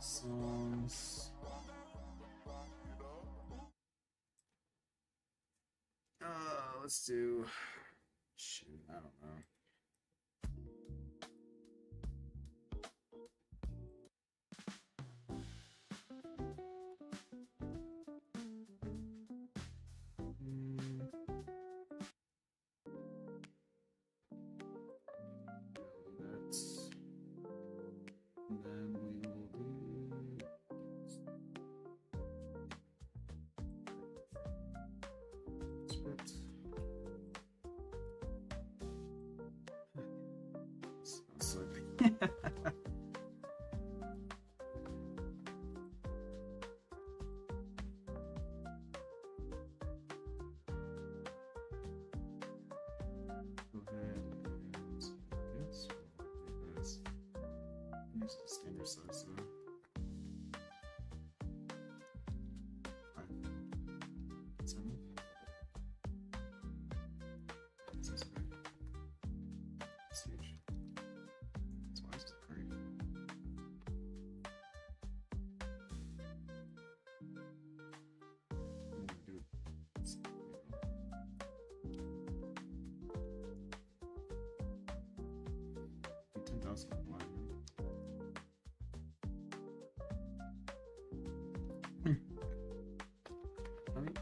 Songs. Let's do. Shoot, I don't know. That's. And then we will do. Script. Sounds slipping. Use the standard size though. 5, 7. This is great. It's huge. That's why it's great. I'm gonna do it. Do 10,000 line.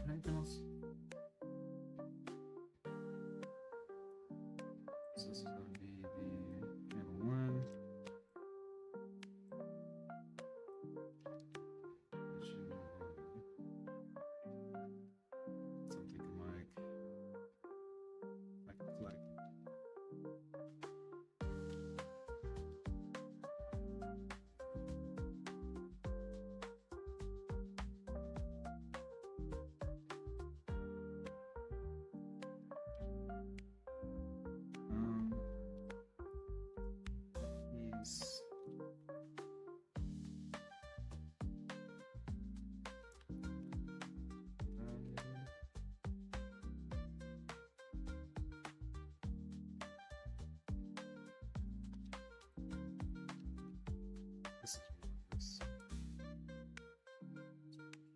Anything else? So this is going to be the channel 1. Something like a flag. He's this is this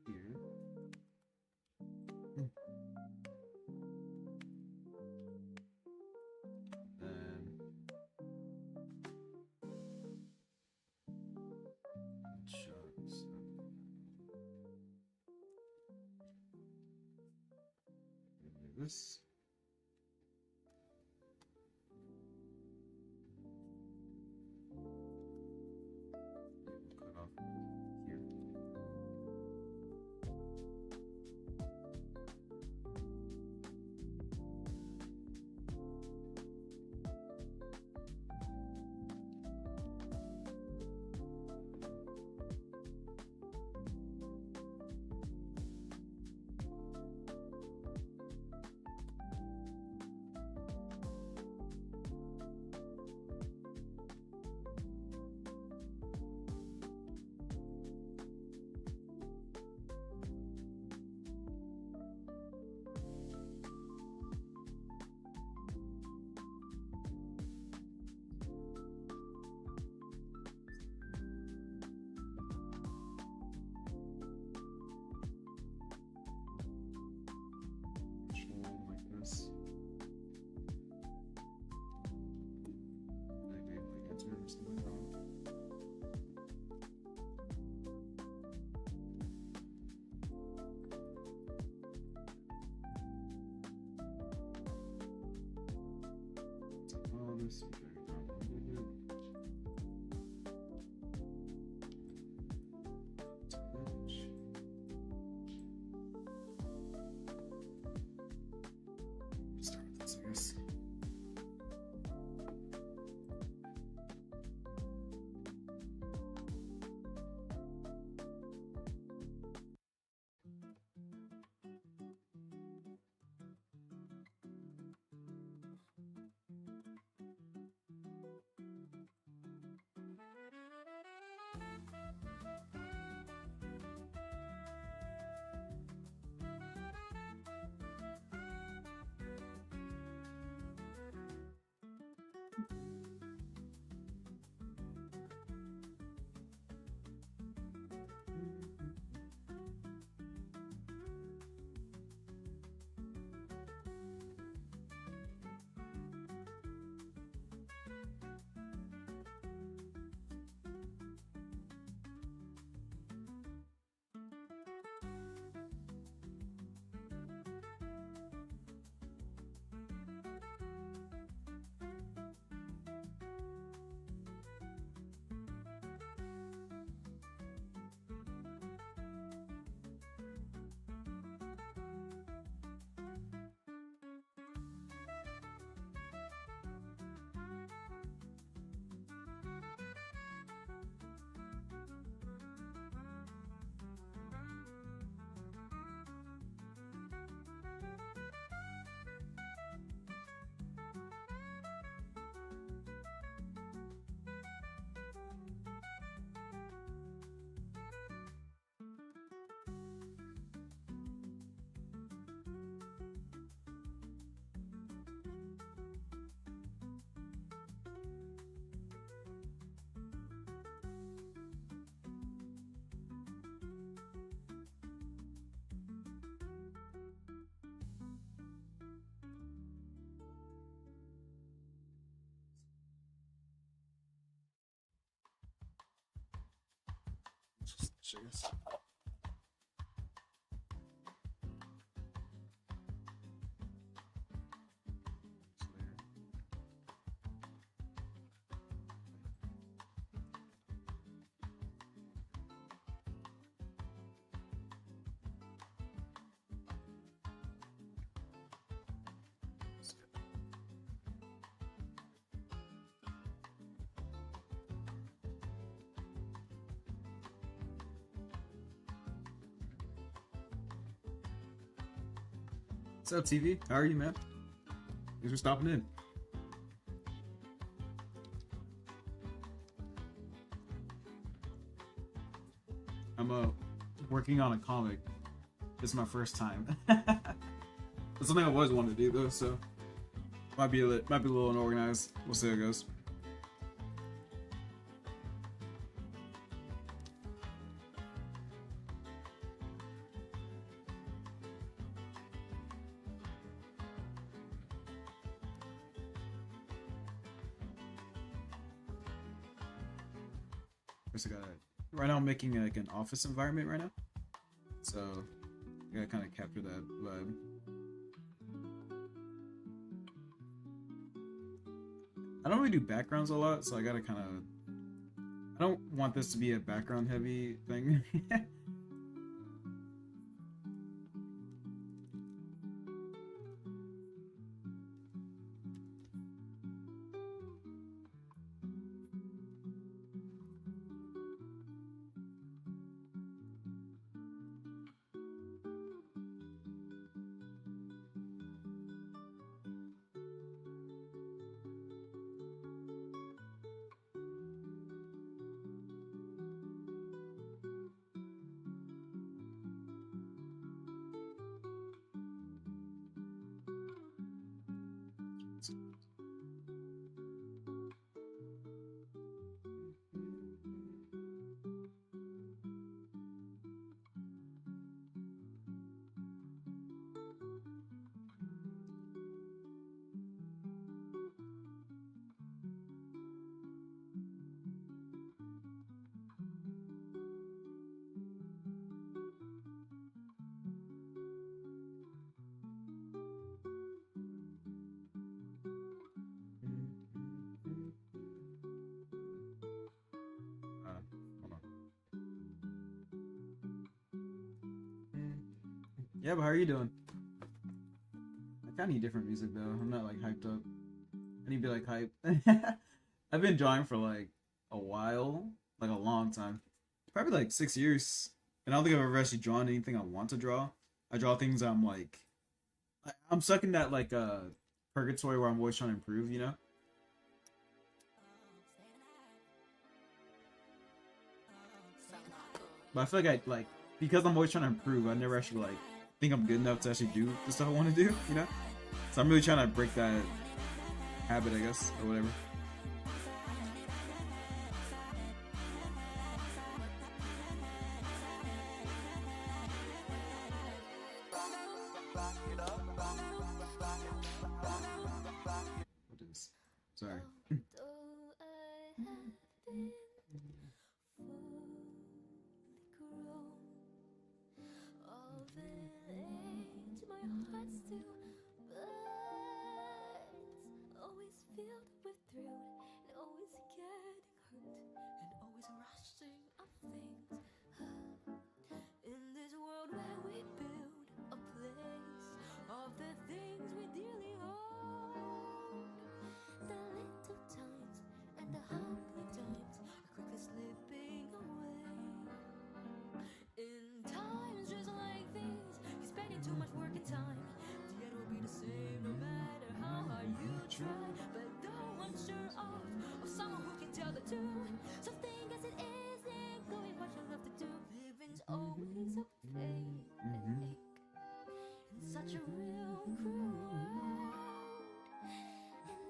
here. Then shucks. This. Cut off here. Like this. Maybe we get to something wrong. All this and drag it down a little bit. Start with this, I guess. I guess. What's up, TV? How are you, man? Thanks for stopping in. I'm working on a comic. This is my first time. It's something I've always wanted to do though, so might be a little unorganized. We'll see how it goes. I got right now I'm making like an office environment right now, so I gotta kind of capture that vibe. I don't really do backgrounds a lot, so I gotta kind of, I don't want this to be a background heavy thing. Hold on. Yeah, but how are you doing? I kind of need different music though. I'm not like hyped up. I need to be like hype. I've been drawing for like a while, like a long time, probably like 6 years, and I don't think I've ever actually drawn anything I want to draw. I draw things I'm like, I'm stuck in that like purgatory where I'm always trying to improve, you know. But I feel like because I'm always trying to improve, I never actually like think I'm good enough to actually do the stuff I want to do, you know? So I'm really trying to break that habit, I guess, or whatever. What is? Sorry.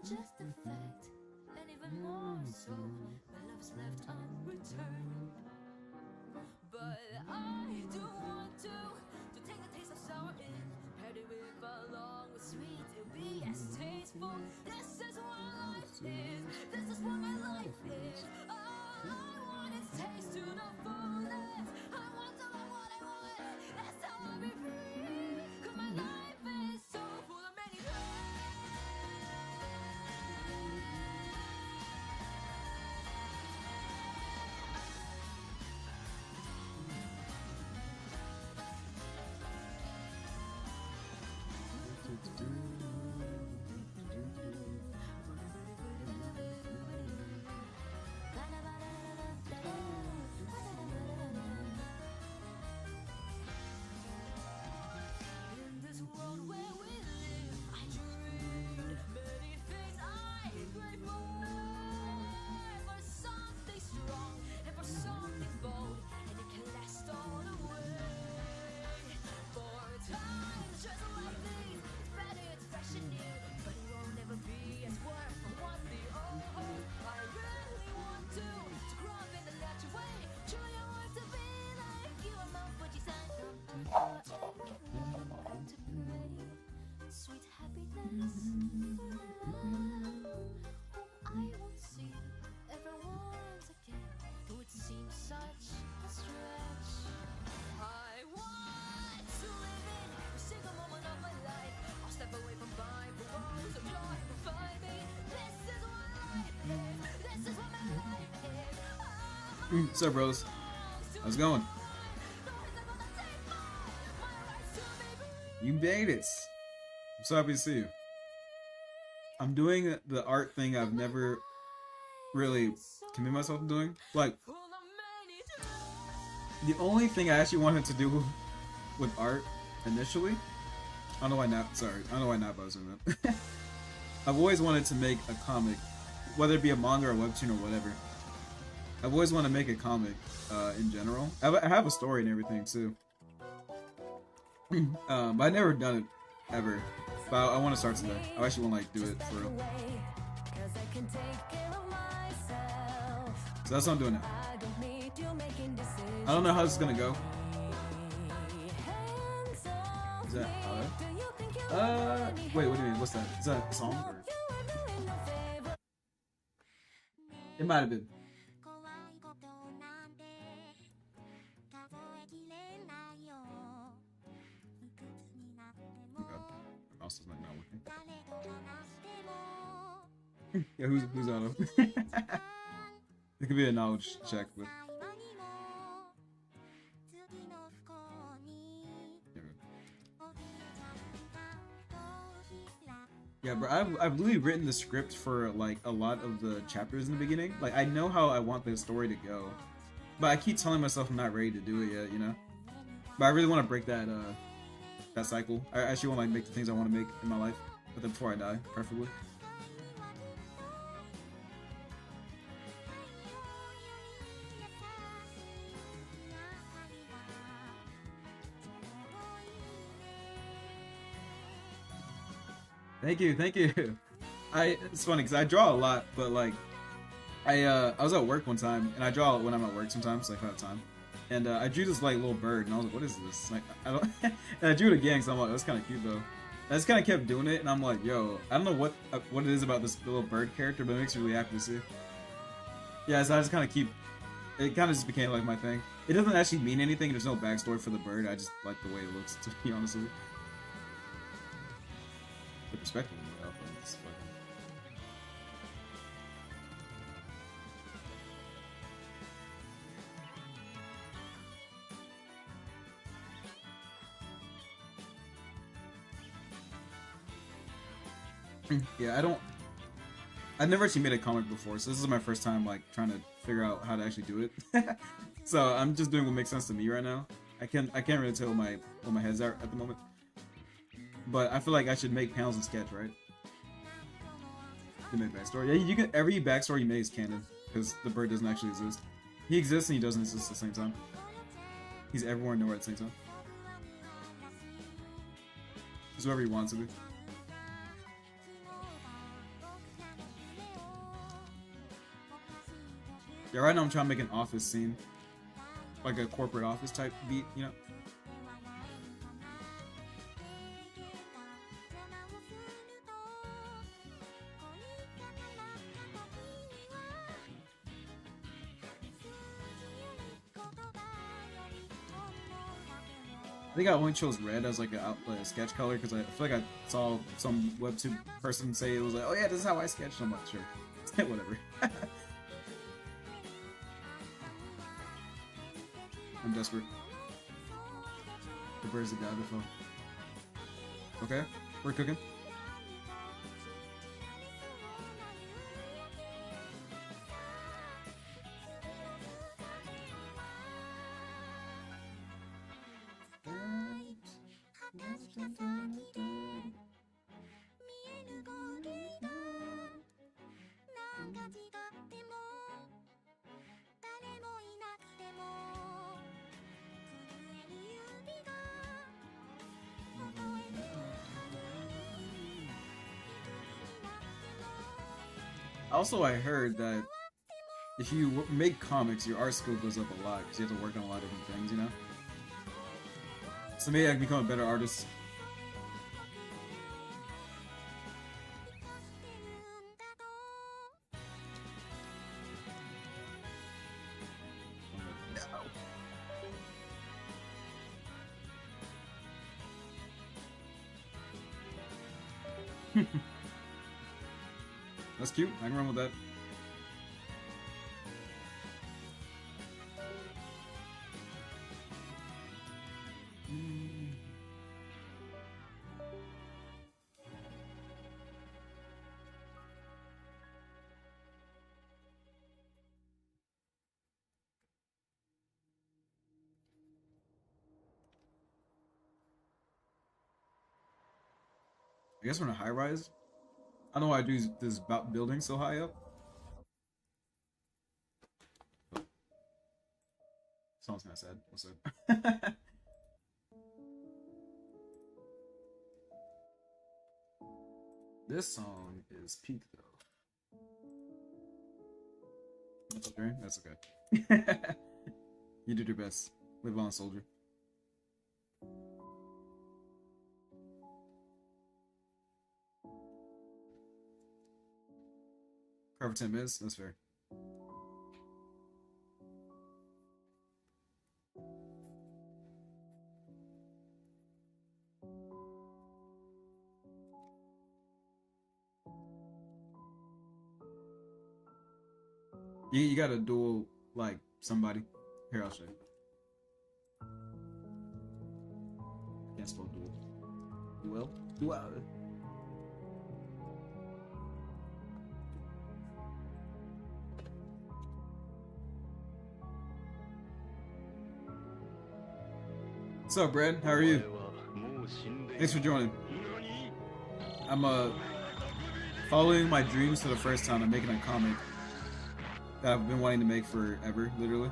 Just a fact, and even more so, my love's left unreturned. But I do want to take the taste of sour in, paired it with a long with sweet, it'll be as tasteful. This is what life is, this is what my life is. All I want is taste to the fullest. What's up, bros? How's it going? You made it. I'm so happy to see you. I'm doing the art thing I've never really committed myself to doing. Like, the only thing I actually wanted to do with art initially, I don't know why not. Sorry, I don't know why not. But I was doing that. I've always wanted to make a comic, whether it be a manga or a webtoon or whatever. I've always wanted to make a comic in general. I have a story and everything too. But I've never done it ever. But I want to start today. I actually want to like do it for real. So that's what I'm doing now. I don't know how this is gonna go. Is that wait, what do you mean? What's that? Is that a song? Or? It might have been. Mouse is not working. Yeah, who's auto? It could be a knowledge check, but yeah, bro. I've literally written the script for like a lot of the chapters in the beginning. Like I know how I want the story to go, but I keep telling myself I'm not ready to do it yet. You know. But I really want to break that that cycle. I actually want to like make the things I want to make in my life, but then before I die, preferably. Thank you, thank you. It's funny because I draw a lot, but like I was at work one time and I draw when I'm at work sometimes, like if I have time. And I drew this like little bird, and I was like, "What is this?" Like I don't. And I drew it again, so I'm like, "That's kind of cute though." I just kind of kept doing it, and I'm like, "Yo, I don't know what it is about this little bird character, but it makes me really happy to see." Yeah, so I just kind of keep. It kind of just became like my thing. It doesn't actually mean anything. There's no backstory for the bird. I just like the way it looks, to be honest with you. The perspective of the outfit is fucking. Yeah, I've never actually made a comic before, so this is my first time like trying to figure out how to actually do it. So I'm just doing what makes sense to me right now. I can't really tell where my head's at the moment. But I feel like I should make panels and sketch, right? To make backstory. Yeah, you can. Every backstory you make is canon because the bird doesn't actually exist. He exists and he doesn't exist at the same time. He's everywhere and nowhere at the same time. He's whoever he wants to be. Yeah, right now I'm trying to make an office scene. Like a corporate office type beat, you know? I think I only chose red as like a sketch color because I feel like I saw some webtoon person say it was like, oh yeah, this is how I sketched. I'm like, sure. Whatever. I'm desperate. The bird's the guy before. Okay, we're cooking. Also, I heard that if you make comics, your art skill goes up a lot because you have to work on a lot of different things, you know? So maybe I can become a better artist. No. That's cute. I can run with that. I guess we're in a high rise. I don't know why I do this building so high up. Oh. Sounds kind of sad. What's up? This song is peak though. That's okay. That's okay. You did your best. Live on, soldier. Cover 10 minutes. That's fair. You got to duel like somebody. Here, I'll show you. Can't spell duel. Duel? Duel. What's up, Brad? How are you? Thanks for joining. I'm following my dreams for the first time. I'm making a comic that I've been wanting to make forever, literally.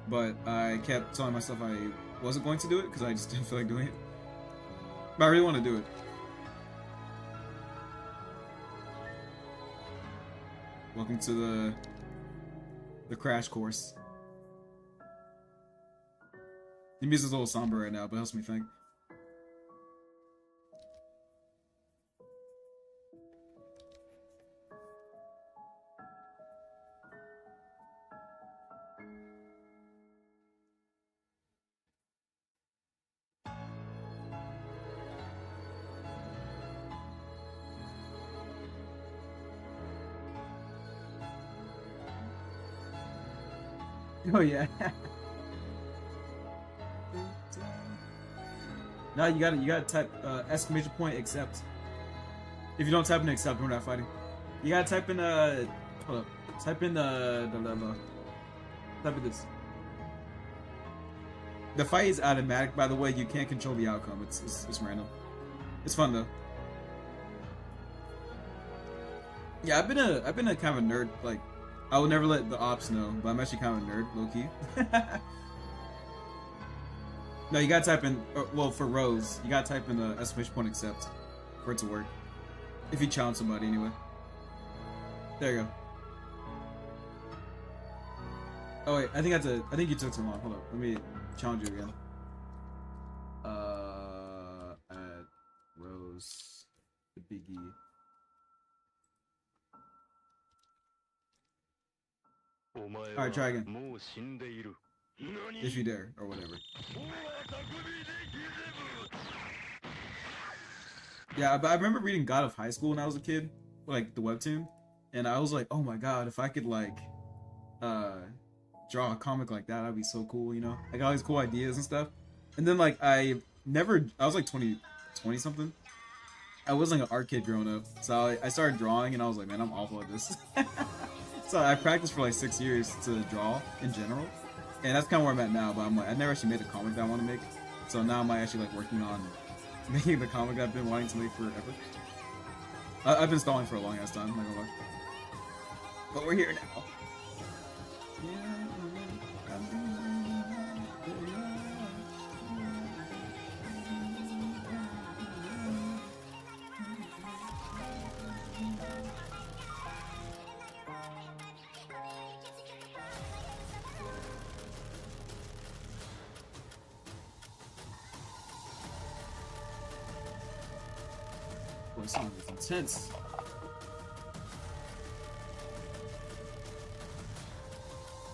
But I kept telling myself I wasn't going to do it because I just didn't feel like doing it. But I really want to do it. Welcome to the crash course. The music's a little somber right now, but it helps me think. Oh yeah. No, you gotta type exclamation point accept. If you don't type in accept, we're not fighting. You gotta type in hold up. Type in type in this. The fight is automatic, by the way. You can't control the outcome. It's random. It's fun though. Yeah, I've been a kind of a nerd. Like, I would never let the ops know, but I'm actually kind of a nerd, low key. No, you gotta type in. Well, for Rose, you gotta type in the exclamation point accept for it to work. If you challenge somebody, anyway. There you go. Oh wait, I think you took too long. Hold up, let me challenge you again. At Rose, the biggie. Alright, try again. If you dare, or whatever. Yeah, but I remember reading God of High School when I was a kid, like the webtoon, and I was like, oh my god, if I could like draw a comic like that, that'd be so cool, you know? I got all these cool ideas and stuff. And then like I was like 20 something. I wasn't like an art kid growing up, so I started drawing and I was like, man, I'm awful at this. So I practiced for like 6 years to draw in general, and that's kind of where I'm at now. But I'm like, I never actually made a comic that I want to make, so now I'm actually like working on making the comic that I've been wanting to make forever. I've been stalling for a long ass time, not gonna lie. But we're here now. This song is intense.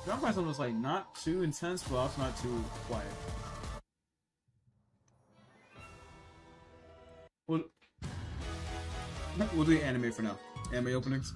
Drum Python was like not too intense, but also not too quiet. We'll do anime for now. Anime openings.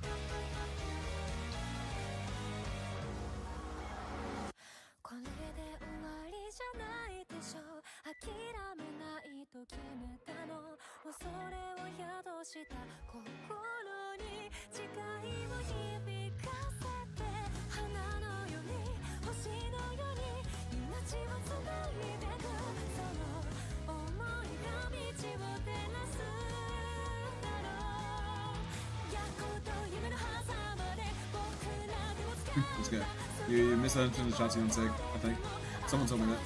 This guy. You misunderstood the shots you sec, I think. Someone told me that.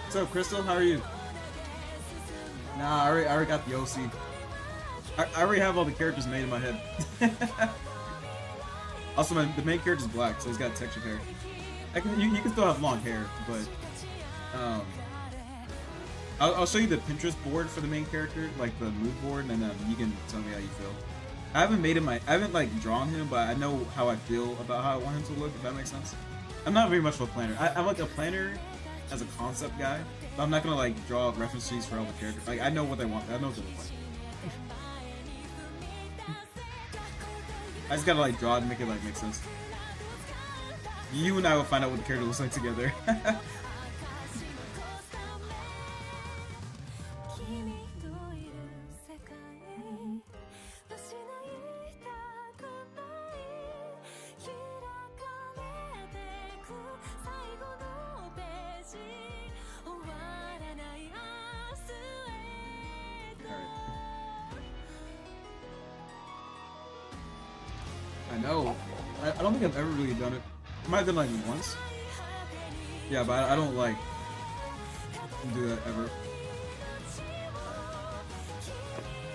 What's up, Crystal? How are you? Nah, I already got the OC. I already have all the characters made in my head. Also, the main character's black, so he's got textured hair. You can still have long hair, but I'll show you the Pinterest board for the main character, like the mood board, and you can tell me how you feel. I haven't like drawn him, but I know how I feel about how I want him to look. If that makes sense. I'm not very much of a planner. I'm like a planner as a concept guy, but I'm not gonna like draw reference sheets for all the characters. Like I know what they want. I know what they look like. I just gotta like draw it and make it like make sense. You and I will find out what the character looks like together. I know. I don't think I've ever really done it. I might have done like once. Yeah, but I don't like do that ever.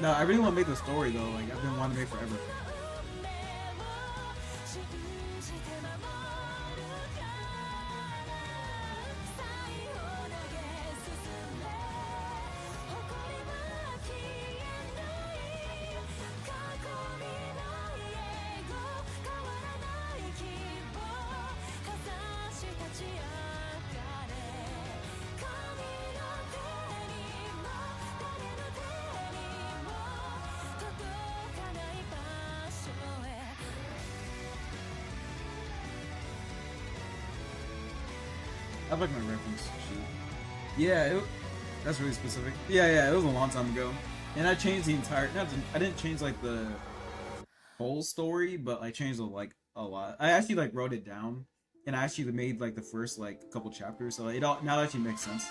No, I really want to make the story though. Like I've been wanting to make forever. I like my reference sheet. Yeah, that's really specific. Yeah, it was a long time ago, and I changed the entire. I didn't change like the whole story, but I changed like a lot. I actually like wrote it down, and I actually made like the first like couple chapters, so it all now actually makes sense.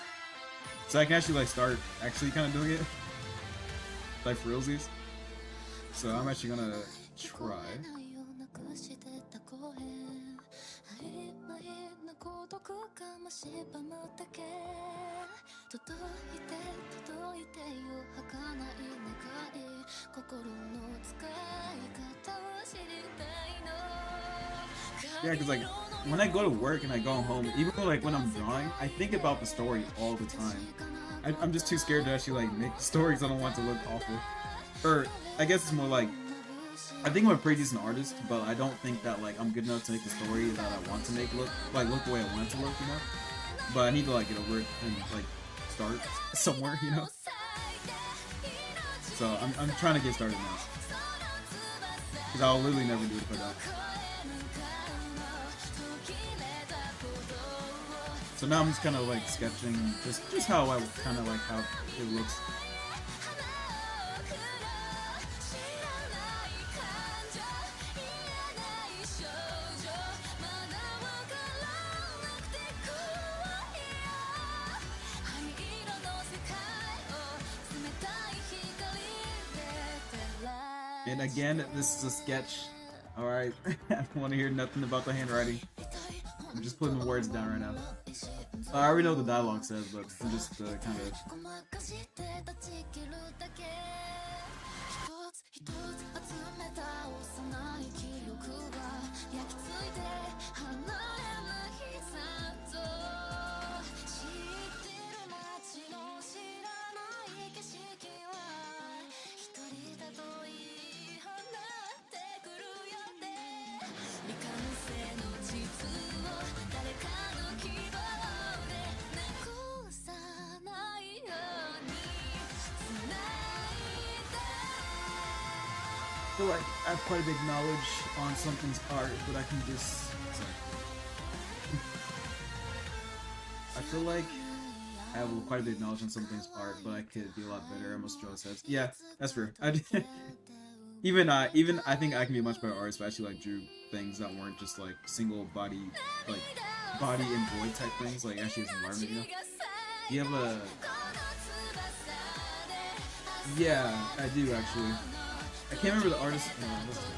So I can actually like start actually kind of doing it, like for realsies. So I'm actually gonna try. Yeah, because like when I go to work and I go home, even like when I'm drawing, I think about the story all the time. I'm just too scared to actually like make stories. I don't want to look awful. Or I guess it's more like I think I'm a pretty decent artist, but I don't think that like I'm good enough to make the story that I want to make look the way I want it to look, you know. But I need to like get over it and like start somewhere, you know. So I'm trying to get started now, because I'll literally never do it for that. So now I'm just kind of like sketching just how I kind of like how it looks. And again, this is a sketch. Alright, I don't want to hear nothing about the handwriting. I'm just putting the words down right now. I already know what the dialogue says, but I'm just kind of... I feel like I have quite a big knowledge on something's art, but I can just... Sorry. I feel like I have quite a big knowledge on something's art, but I could be a lot better. I almost draw sets. Yeah, that's fair. even I think I can be a much better artist if I actually like drew things that weren't just like single body, like body and void type things, like actually as an environment, you know? You have a... Yeah, I do actually. I can't remember the artist. No, what's his name?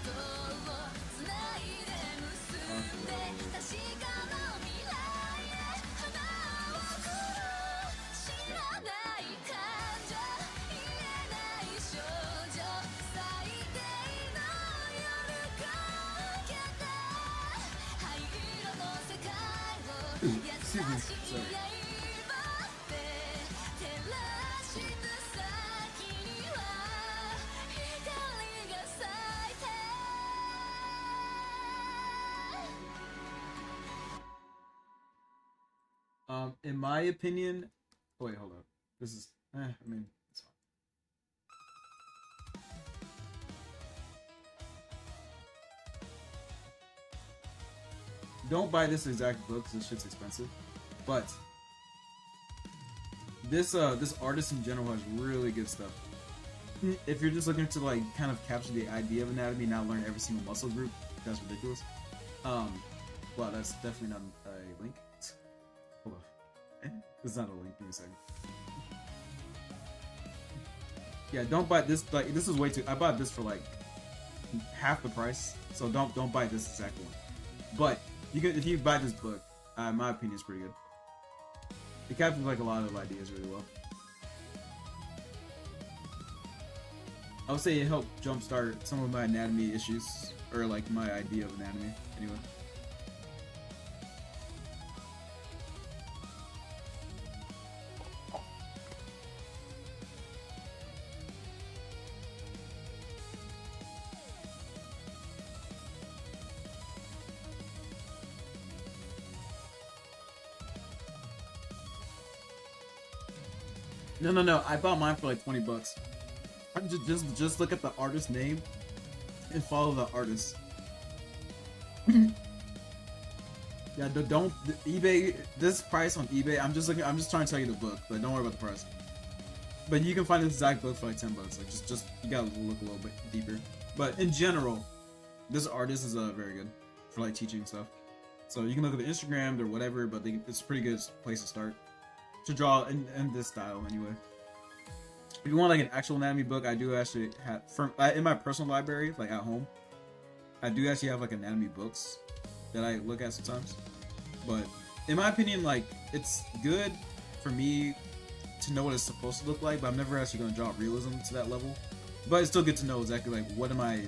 Ooh, excuse me. Sorry. In my opinion, oh, wait, hold up. This is, I mean, it's fine. Don't buy this exact book because this shit's expensive. But this artist in general has really good stuff. If you're just looking to like kind of capture the idea of anatomy, not learn every single muscle group, that's ridiculous. Well, that's definitely not a link. Hold on. It's not a link. Give me a second. Yeah, don't buy this. Like, this is way too. I bought this for like half the price, so don't buy this exact one. But you can, if you buy this book, in my opinion, it's pretty good. It captures like a lot of ideas really well. I would say it helped jumpstart some of my anatomy issues, or like my idea of anatomy. Anyway. No. I bought mine for like 20 bucks. Just look at the artist name and follow the artist. Yeah, don't eBay. This price on eBay. I'm just trying to tell you the book, but don't worry about the price. But you can find this exact book for like 10 bucks. Like just you gotta look a little bit deeper. But in general, this artist is very good for like teaching stuff. So you can look at the Instagram or whatever, but it's a pretty good place to start to draw in this style anyway. If you want like an actual anatomy book, I do actually have in my personal library, like at home. I do actually have like anatomy books that I look at sometimes. But in my opinion, like it's good for me to know what it's supposed to look like, but I'm never actually going to draw realism to that level. But it's still good to know exactly like what am I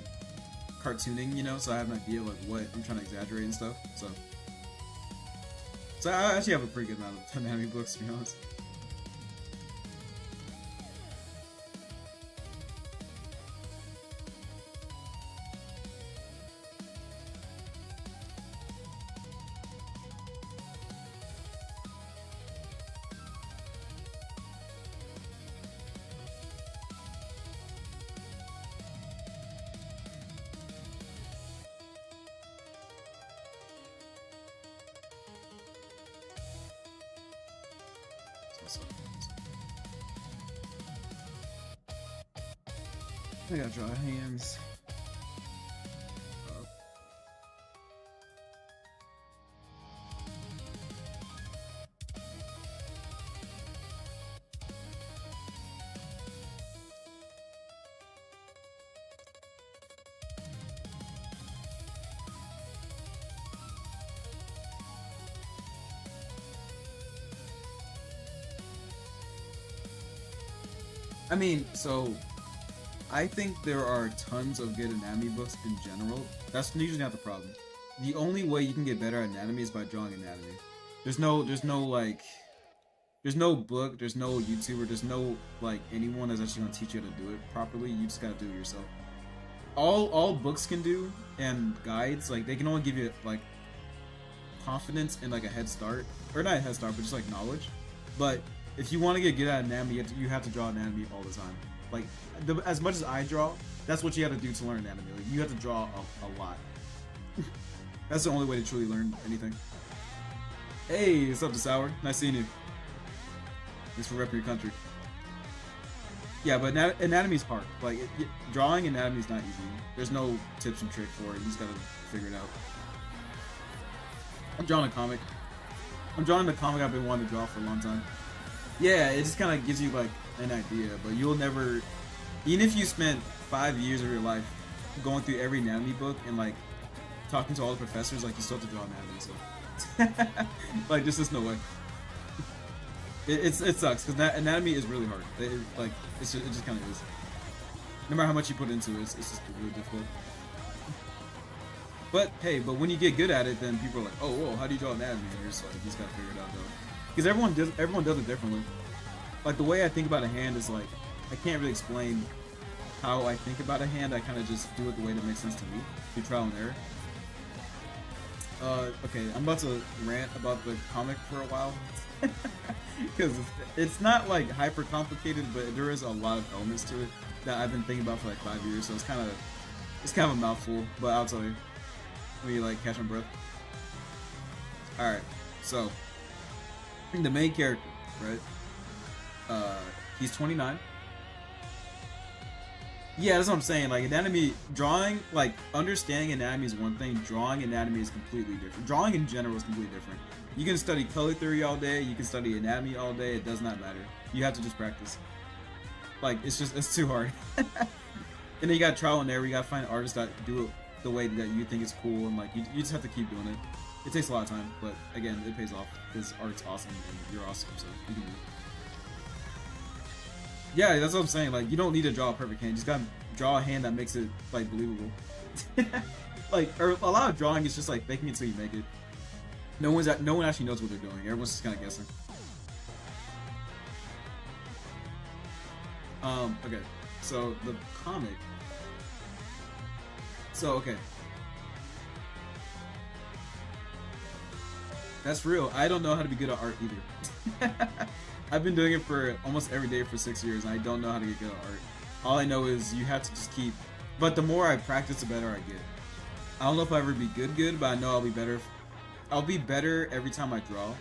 cartooning, you know, so I have an idea of like what I'm trying to exaggerate and stuff. So I actually have a pretty good amount of anatomy books, to be honest. I gotta draw hands. I mean, so I think there are tons of good anatomy books in general. That's usually not the problem. The only way you can get better at anatomy is by drawing anatomy. There's no book, there's no YouTuber, there's no like anyone that's actually gonna teach you how to do it properly. You just gotta do it yourself. All books can do and guides, like they can only give you like confidence and like a head start, or not a head start, but just like knowledge. But if you want to get good at anatomy, you have to draw anatomy all the time. Like, as much as I draw, that's what you have to do to learn anatomy. Like, you have to draw a lot. That's the only way to truly learn anything. Hey, what's up, Sour? Nice seeing you. Thanks for repping your country. Yeah, but anatomy's hard. Like drawing anatomy's not easy. There's no tips and trick for it. You just gotta figure it out. I'm drawing a comic. I'm drawing the comic I've been wanting to draw for a long time. Yeah, it just kind of gives you like an idea, but you'll never, even if you spent 5 years of your life going through every anatomy book and like talking to all the professors, like you still have to draw anatomy. So, like, just no way. It sucks because anatomy is really hard. It just kind of is. No matter how much you put into it, it's just really difficult. But hey, but when you get good at it, then people are like, oh, whoa, how do you draw anatomy? And you're just like, you just gotta figure it out though. Because everyone does it differently. Like the way I think about a hand is like, I can't really explain how I think about a hand. I kind of just do it the way that makes sense to me, through trial and error. Okay, I'm about to rant about the comic for a while. Because it's not like hyper complicated, but there is a lot of elements to it that I've been thinking about for like 5 years. So it's kind of a mouthful, but I'll tell you. Let me like catch my breath. All right, so the main character, right? He's 29. Yeah, that's what I'm saying. Like anatomy, drawing, like understanding anatomy is one thing. Drawing anatomy is completely different. Drawing in general is completely different. You can study color theory all day. You can study anatomy all day. It does not matter. You have to just practice. Like it's too hard. And then you got trial and error. You got to find artists that do it the way that you think is cool, and like you just have to keep doing it. It takes a lot of time, but again, it pays off because art's awesome and you're awesome, so you can do it. Yeah, that's what I'm saying. Like, you don't need to draw a perfect hand. You just gotta draw a hand that makes it like believable. Like, or a lot of drawing is just like faking it until you make it. No one actually knows what they're doing. Everyone's just kind of guessing. Okay. So the comic. So okay. That's real. I don't know how to be good at art either. I've been doing it for almost every day for 6 years, and I don't know how to get good at art. All I know is you have to just keep. But the more I practice, the better I get. I don't know if I'll ever be good, but I know I'll be better. I'll be better every time I draw.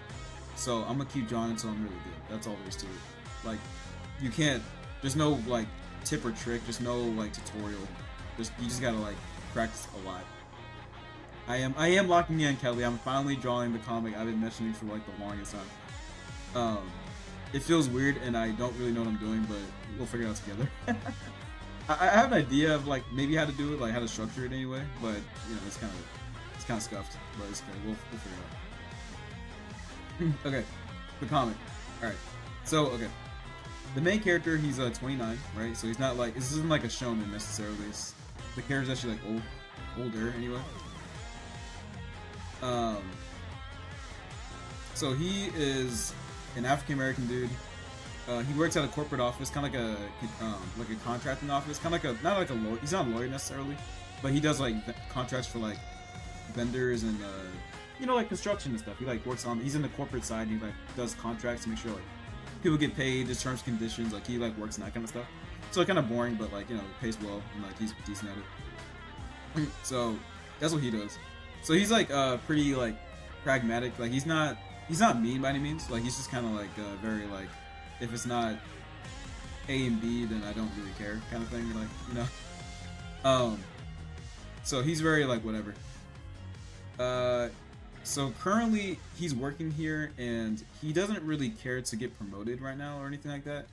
So I'm gonna keep drawing until I'm really good. That's all there is to it. Like, you can't. There's no like tip or trick. There's no like tutorial. You just gotta like practice a lot. I am locking in, Kelly. I'm finally drawing the comic I've been mentioning for like the longest time. It feels weird, and I don't really know what I'm doing, but we'll figure it out together. I have an idea of like maybe how to do it, like how to structure it anyway, but you know it's kind of scuffed, but it's okay. We'll figure it out. Okay, the comic. All right, so okay, the main character, he's 29, right? So he's not like, this isn't like a shonen necessarily. The character's actually like older anyway. So he is an African American dude. He works at a corporate office, kind of like a contracting office, kind of like not like a lawyer. He's not a lawyer necessarily, but he does like contracts for like vendors and you know, like construction and stuff. He like works on. He's in the corporate side. And he like does contracts to make sure like people get paid, his terms, conditions. Like he like works in that kind of stuff. So kind of boring, but like, you know, pays well and like he's decent at it. So that's what he does. So he's like pretty like pragmatic. Like he's not mean by any means. Like he's just kind of like very like, if it's not A and B, then I don't really care kind of thing. Like, you know. So he's very like whatever. So currently he's working here and he doesn't really care to get promoted right now or anything like that.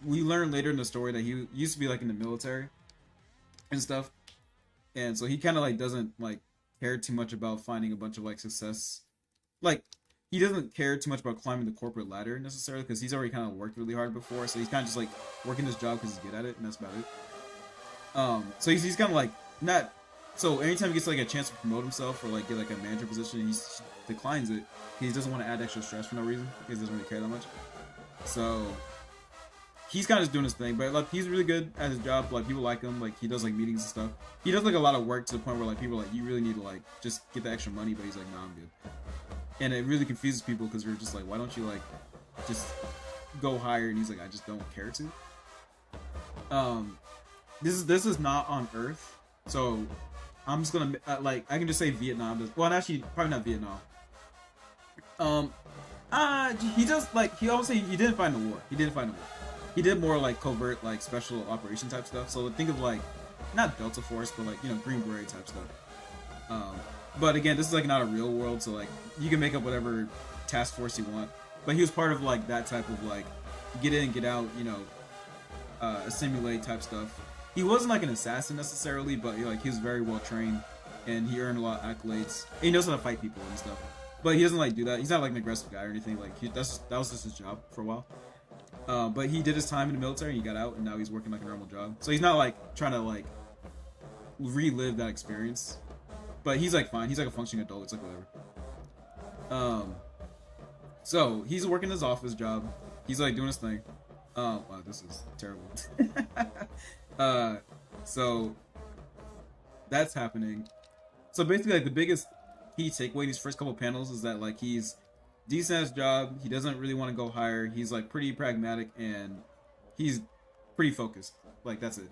We learn later in the story that he used to be like in the military and stuff. And so he kind of like doesn't like care too much about finding a bunch of like success. Like he doesn't care too much about climbing the corporate ladder necessarily because he's already kind of worked really hard before. So he's kind of just like working this job because he's good at it, and that's about it. So he's kind of like not. So anytime he gets like a chance to promote himself or like get like a manager position, he declines it. He doesn't want to add extra stress for no reason because he doesn't really care that much. So he's kind of just doing his thing, but like he's really good at his job. Like people like him. Like he does like meetings and stuff. He does like a lot of work to the point where like people are like, you really need to like just get the extra money, but he's like, nah, I'm good. And it really confuses people because we're just like, why don't you like just go higher? And he's like, I just don't care to. This is not on Earth, so I'm just gonna like I can just say Vietnam. Well, actually, probably not Vietnam. He does like he obviously he didn't fight in the war. He didn't fight in the war. he did more like covert, like special operation type stuff. So think of like not Delta Force, but like Green Beret type stuff. But again, this is like not a real world, so like you can make up whatever task force you want. But he was part of like that type of like get in, get out, simulate type stuff. He wasn't like an assassin necessarily, but he was very well trained, and he earned a lot of accolades. And he knows how to fight people and stuff. But he doesn't like do that. He's not like an aggressive guy or anything. Like that was just his job for a while. But he did his time in the military. He got out, and now he's working like a normal job. So he's not like trying to like relive that experience. But he's like fine. He's like a functioning adult. It's like whatever. So he's working his office job. He's like doing his thing. Wow, this is terrible. So that's happening. So basically, like the biggest key takeaway these first couple panels is that like he's decent at his job. He doesn't really want to go higher. He's like pretty pragmatic and he's pretty focused. Like that's it.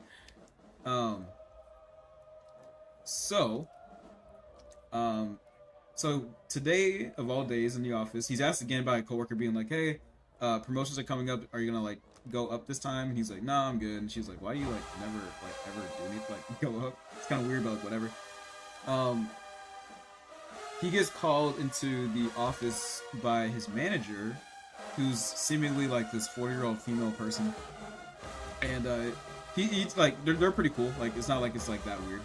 So today of all days in the office, he's asked again by a coworker being like, "Hey, promotions are coming up. Are you gonna like go up this time?" And he's like, "Nah, I'm good." And she's like, "Why do you like never like ever do anything like go up?" It's kind of weird, but like whatever. He gets called into the office by his manager, who's seemingly like this 40-year-old female person, and he's like they're pretty cool. Like it's not like it's like that weird.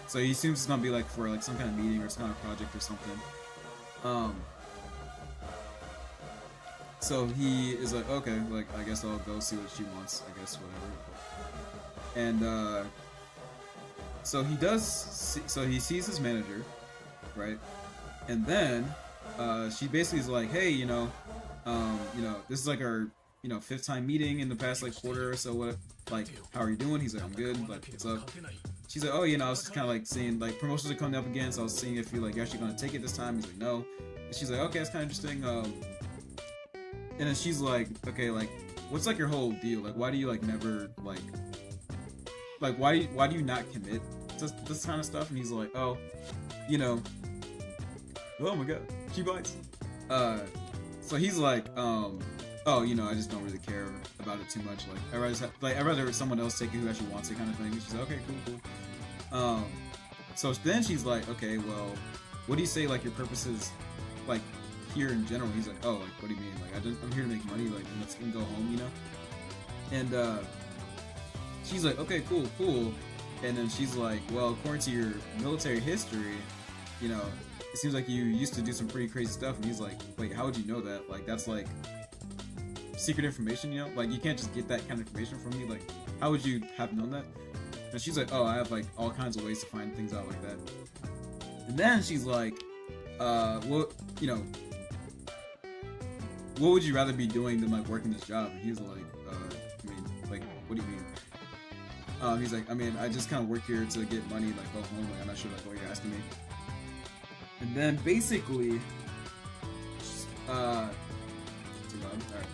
So he assumes it's gonna be like for like some kind of meeting or some kind of project or something. So he is like, okay, like I guess I'll go see what she wants. I guess whatever. And so he does. So he sees his manager, right? And then she basically is like, hey, this is like our 5th time meeting in the past like quarter or so. What like how are you doing? He's like, I'm good. Like what's up? She's like, oh, I was just kind of like seeing like promotions are coming up again, so I was seeing if you're actually gonna take it this time. He's like, no. And she's like, okay, that's kind of interesting. And then she's like, okay, like, what's like your whole deal? Like, why do you like never like why do you not commit to this kind of stuff? And he's like, oh my god, she bites. So he's like, oh, I just don't really care about it too much. Like, I'd rather someone else take it who actually wants it, kind of thing. And she's like, okay, cool. So then she's like, okay, well, what do you say like your purpose is, like here in general? He's like, oh, like what do you mean? Like I'm here to make money. Like let's go home, And she's like, okay, cool. And then she's like, well, according to your military history, it seems like you used to do some pretty crazy stuff. And he's like, wait, how would you know that? Like that's like secret information, like you can't just get that kind of information from me. Like how would you have known that? And she's like, oh, I have like all kinds of ways to find things out like that. And then she's like, what would you rather be doing than like working this job? And he's like, like what do you mean? He's like, I just kind of work here to get money, like go home. Like I'm not sure like what you're asking me. And then basically too loud. Alright.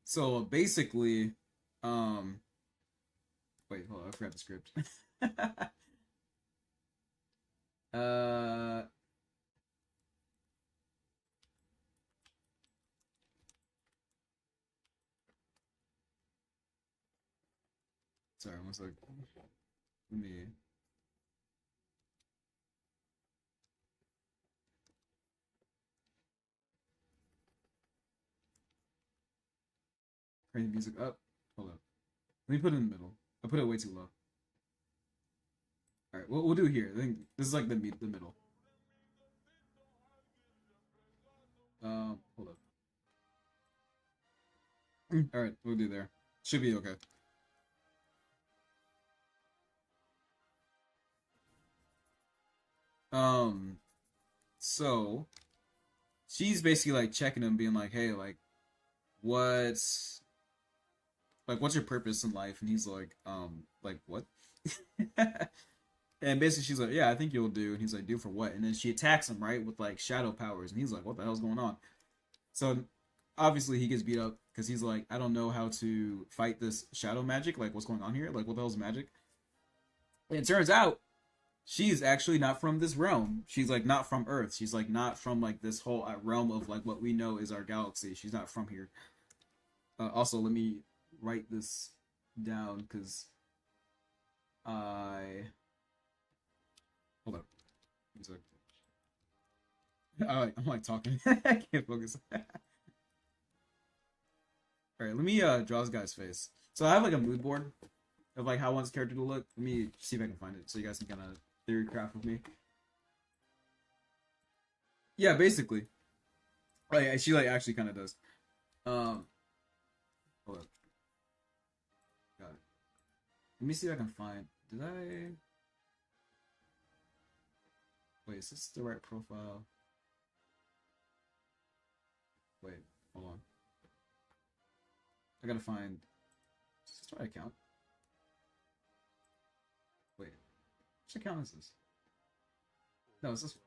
So basically, wait, hold on, I forgot the script. Sorry, one sec. Let me. Turn the music up. Hold up. Let me put it in the middle. I put it way too low. All right, we'll do it here. I think this is like the middle. Hold up. All right, we'll do there. Should be okay. So she's basically like checking him, being like, hey, like, what's your purpose in life? And he's like what? And basically she's like, yeah, I think you'll do. And he's like, do for what? And then she attacks him, right, with like shadow powers. And he's like, what the hell's going on? So obviously he gets beat up because he's like, I don't know how to fight this shadow magic. Like, what's going on here? Like, what the hell's magic? And it turns out she's actually not from this realm. She's like not from Earth. She's like not from like this whole realm of like what we know is our galaxy. She's not from here. Also, let me write this down because I hold up. I'm like talking. I can't focus. All right, let me draw this guy's face. So I have like a mood board of like how I want this character to look. Let me see if I can find it so you guys can kind of theory craft with me. Yeah, basically. Like she like actually kind of does. Hold up. Got it. Let me see if I can find. Did I? Wait, is this the right profile? Wait, hold on. I gotta find. Is this the right account? Wait, which account is this? No, it's this one.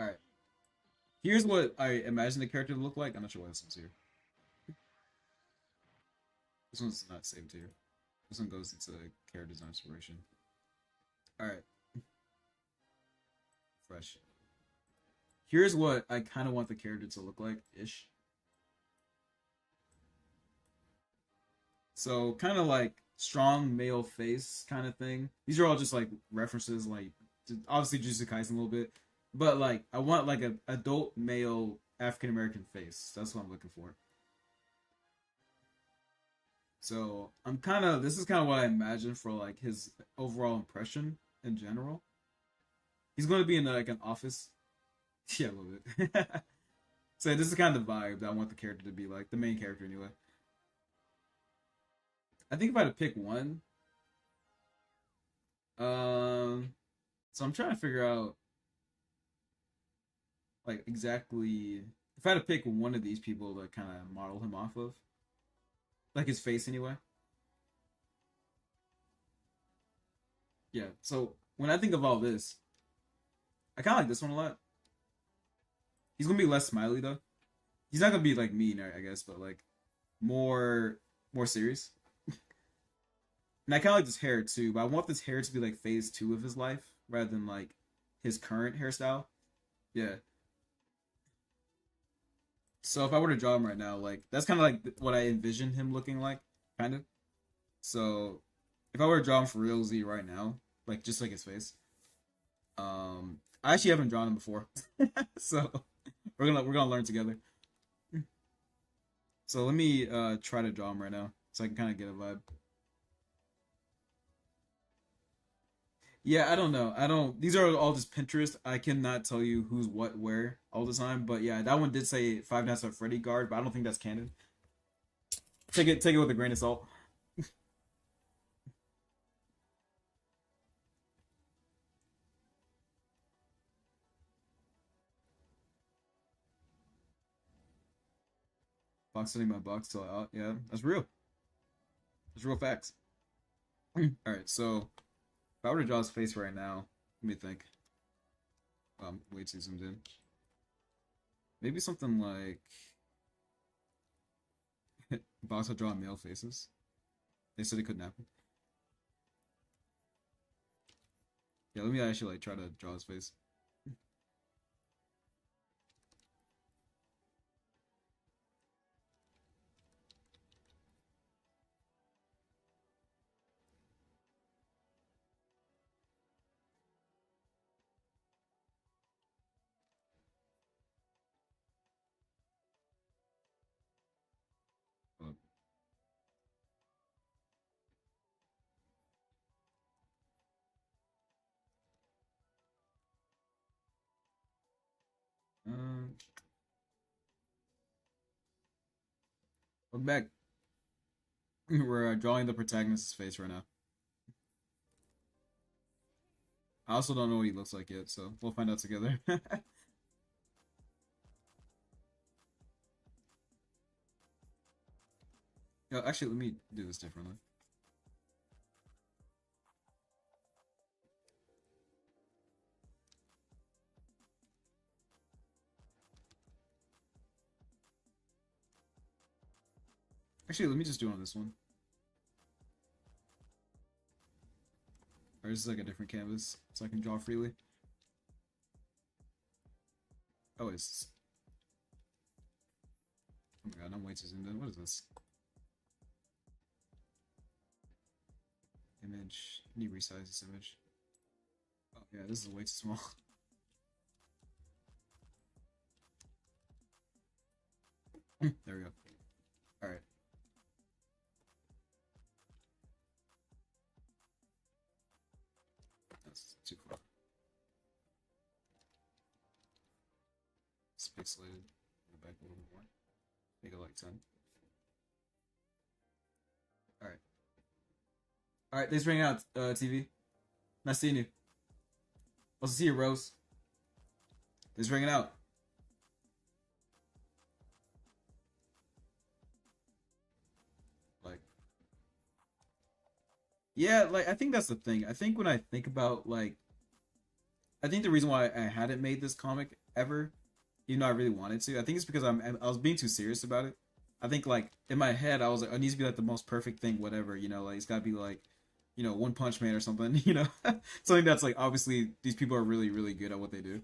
Alright. Here's what I imagine the character to look like. I'm not sure why this one's here. This one's not saved here. This one goes into character design inspiration. Alright. Fresh. Here's what I kind of want the character to look like, ish. So, kind of like strong male face kind of thing. These are all just like references, like obviously Jujutsu Kaisen a little bit, but like I want like a adult male African American face. That's what I'm looking for. So this is kind of what I imagine for like his overall impression in general. He's going to be in like an office. Yeah, a little bit. So this is kind of the vibe that I want the character to be like, the main character anyway. I think if I had to pick one, so I'm trying to figure out like exactly if I had to pick one of these people to kind of model him off of, like his face anyway. Yeah. So when I think of all this, I kind of like this one a lot. He's gonna be less smiley though. He's not gonna be like mean, I guess, but like more serious. And I kind of like this hair too, but I want this hair to be like phase 2 of his life rather than like his current hairstyle. Yeah. So if I were to draw him right now, like that's kind of like what I envision him looking like, kind of. So if I were to draw him for realzy right now, like just like his face, I actually haven't drawn him before, so we're gonna learn together. So let me try to draw him right now, so I can kind of get a vibe. Yeah, I don't know. I don't. These are all just Pinterest. I cannot tell you who's what where all the time. But yeah, that one did say Five Nights at Freddy guard, but I don't think that's canon. Take it with a grain of salt. Box setting my box till out. Yeah, that's real. That's real facts. All right, so if I were to draw his face right now, let me think. Way too zoomed in. Maybe something like box will draw male faces. They said it couldn't happen. Yeah, let me actually like try to draw his face. Uh, Welcome back. We're drawing the protagonist's face right now. I also don't know what he looks like yet, so we'll find out together. Actually, let me do this differently. Actually, let me just do it on this one. Or this is like a different canvas, so I can draw freely. Oh, it's. Oh my god, I'm way too zoomed in. What is this? Image. I need to resize this image. Oh yeah, this is way too small. There we go. Alright. That's too far. It's pixelated. Go back a little bit more. Make it like 10. Alright. Alright, thanks for hanging out, TV. Nice seeing you. I'll see you, Rose. Thanks for hanging out. Like, yeah, like, I think that's the thing. I think when I think about, like, I think the reason why I hadn't made this comic ever, even though I really wanted to, I think it's because I was being too serious about it. I think, like, in my head, I was like, it needs to be like the most perfect thing, whatever, you know, like it's gotta be like, you know, One Punch Man or something, you know, something that's like obviously these people are really really good at what they do.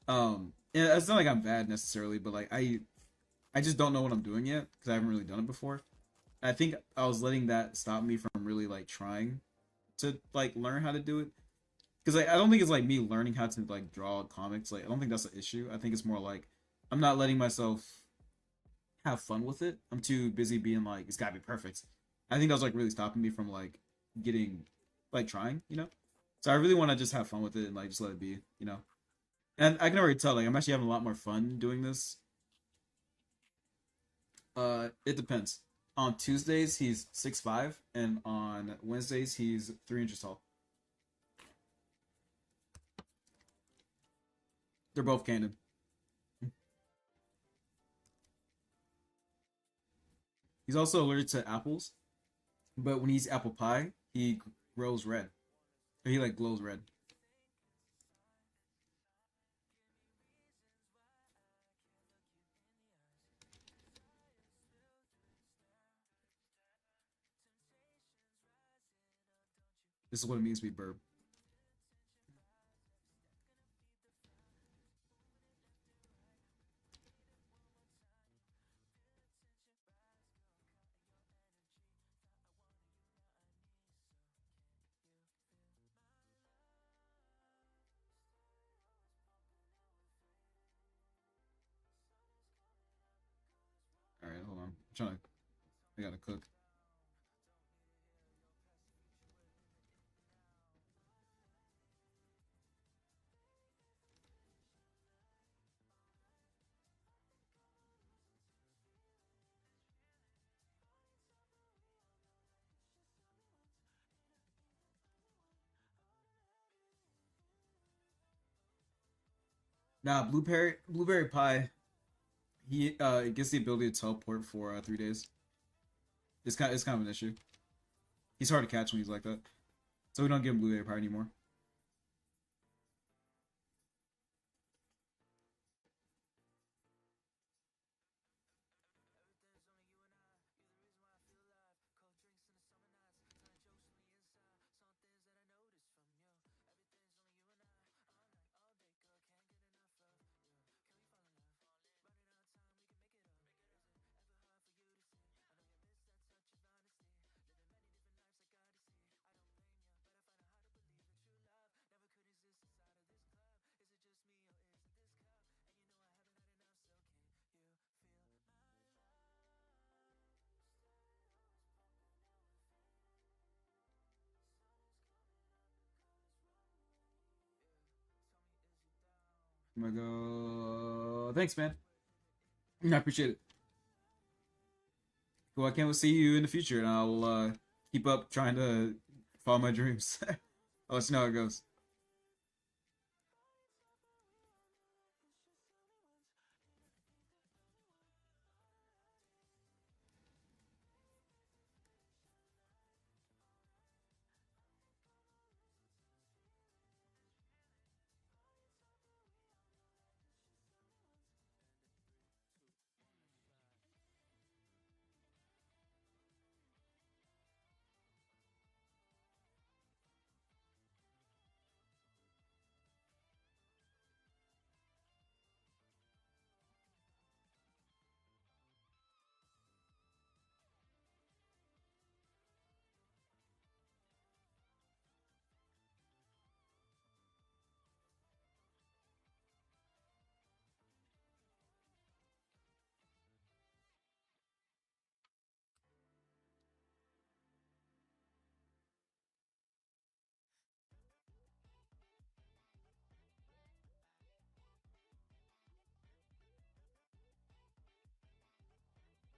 And it's not like I'm bad necessarily, but like I just don't know what I'm doing yet because I haven't really done it before. I think I was letting that stop me from really like trying to like learn how to do it because like, I don't think it's like me learning how to like draw comics. Like I don't think that's an issue. I think it's more like I'm not letting myself have fun with it. I'm too busy being like it's gotta be perfect. I think that was like really stopping me from like getting like trying, you know. So I really want to just have fun with it and like just let it be, you know. And I can already tell like I'm actually having a lot more fun doing this. It depends. On Tuesdays he's 6'5", and on Wednesdays he's 3 inches tall. They're both canon. He's also allergic to apples, but when he eats apple pie, he grows red. Or he like glows red. This is what it means to be burb. All right, hold on. I'm trying to. I gotta cook. Nah, blueberry pie. He it gets the ability to teleport for 3 days. It's kind of an issue. He's hard to catch when he's like that. So we don't give him blueberry pie anymore. I'm gonna go. Thanks, man. I appreciate it. Well, I can't see you in the future, and I'll keep up trying to follow my dreams. I'll let you know how it goes.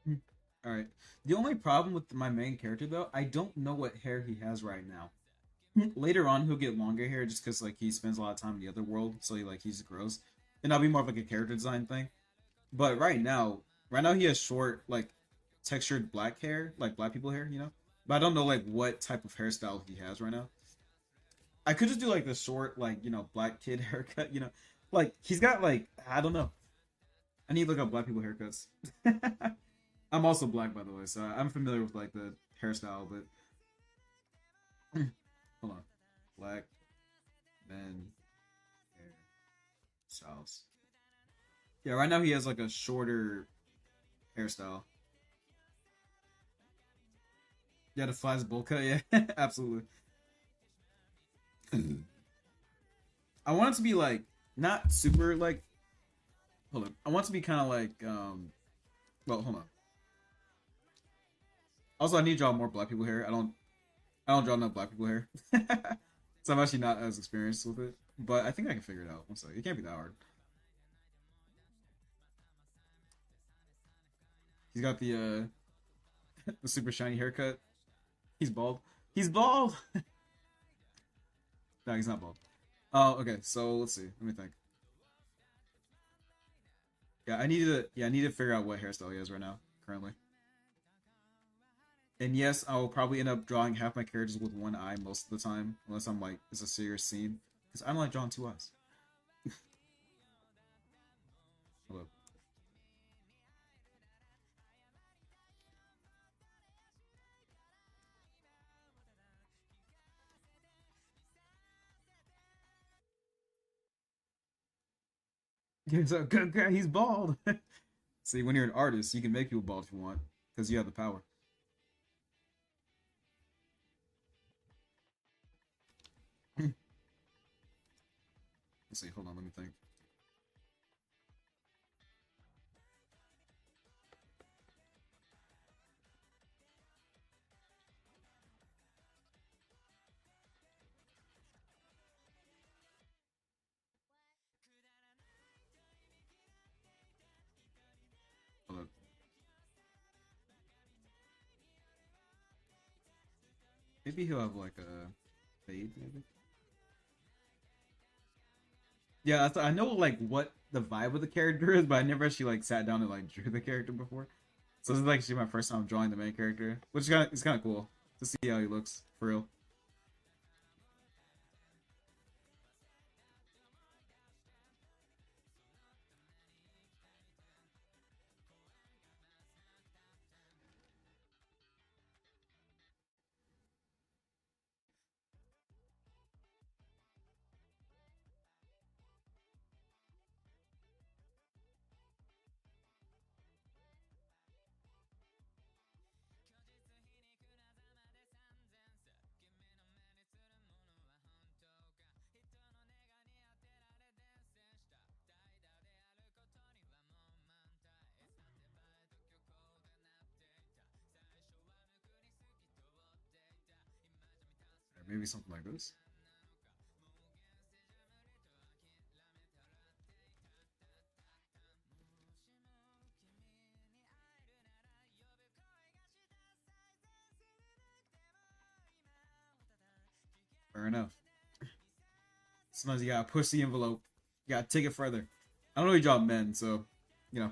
All right. The only problem with my main character though, I don't know what hair he has right now. Later on, he'll get longer hair just because like he spends a lot of time in the other world, so he just grows, and that'll be more of like a character design thing. But right now he has short like textured black hair, like black people hair, you know. But I don't know like what type of hairstyle he has right now. I could just do like the short like black kid haircut, you know. Like he's got like I don't know. I need to look up black people haircuts. I'm also black by the way, so I'm familiar with like the hairstyle, but hold on, black men hairstyles. Yeah, right now he has like a shorter hairstyle. Yeah, the flash bowl cut. Yeah, absolutely. I want it to be like not super like. Hold on. I want it to be kind of like. Well, hold on. Also, I need to draw more black people hair. I don't draw enough black people hair, so I'm actually not as experienced with it. But I think I can figure it out. One second. It can't be that hard. He's got the super shiny haircut. He's bald. He's bald. No, he's not bald. Oh, okay. So let's see. Let me think. Yeah, I need to figure out what hairstyle he has right now currently. And yes, I will probably end up drawing half my characters with one eye most of the time, unless I'm like it's a serious scene, because I don't like drawing two eyes. Hold up. He's bald. See, when you're an artist, you can make people bald if you want, because you have the power. Let's see. Hold on. Let me think. Hold up. Maybe he'll have like a fade, maybe. Yeah, I know like what the vibe of the character is, but I never actually like sat down and like drew the character before. So this is like actually my first time drawing the main character, which is kind of it's kind of cool to see how he looks for real. Or maybe something like this. Fair enough. Sometimes you gotta push the envelope. You gotta take it further. I don't really draw men, so you know.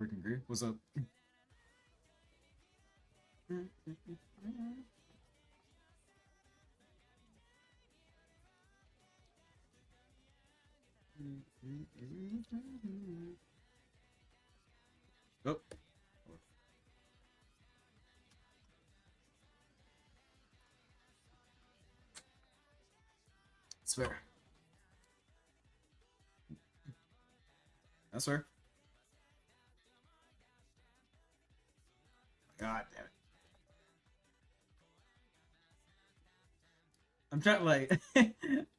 freaking agree. What's up? Oh, it's fair. That's fair. God damn it. I'm trying like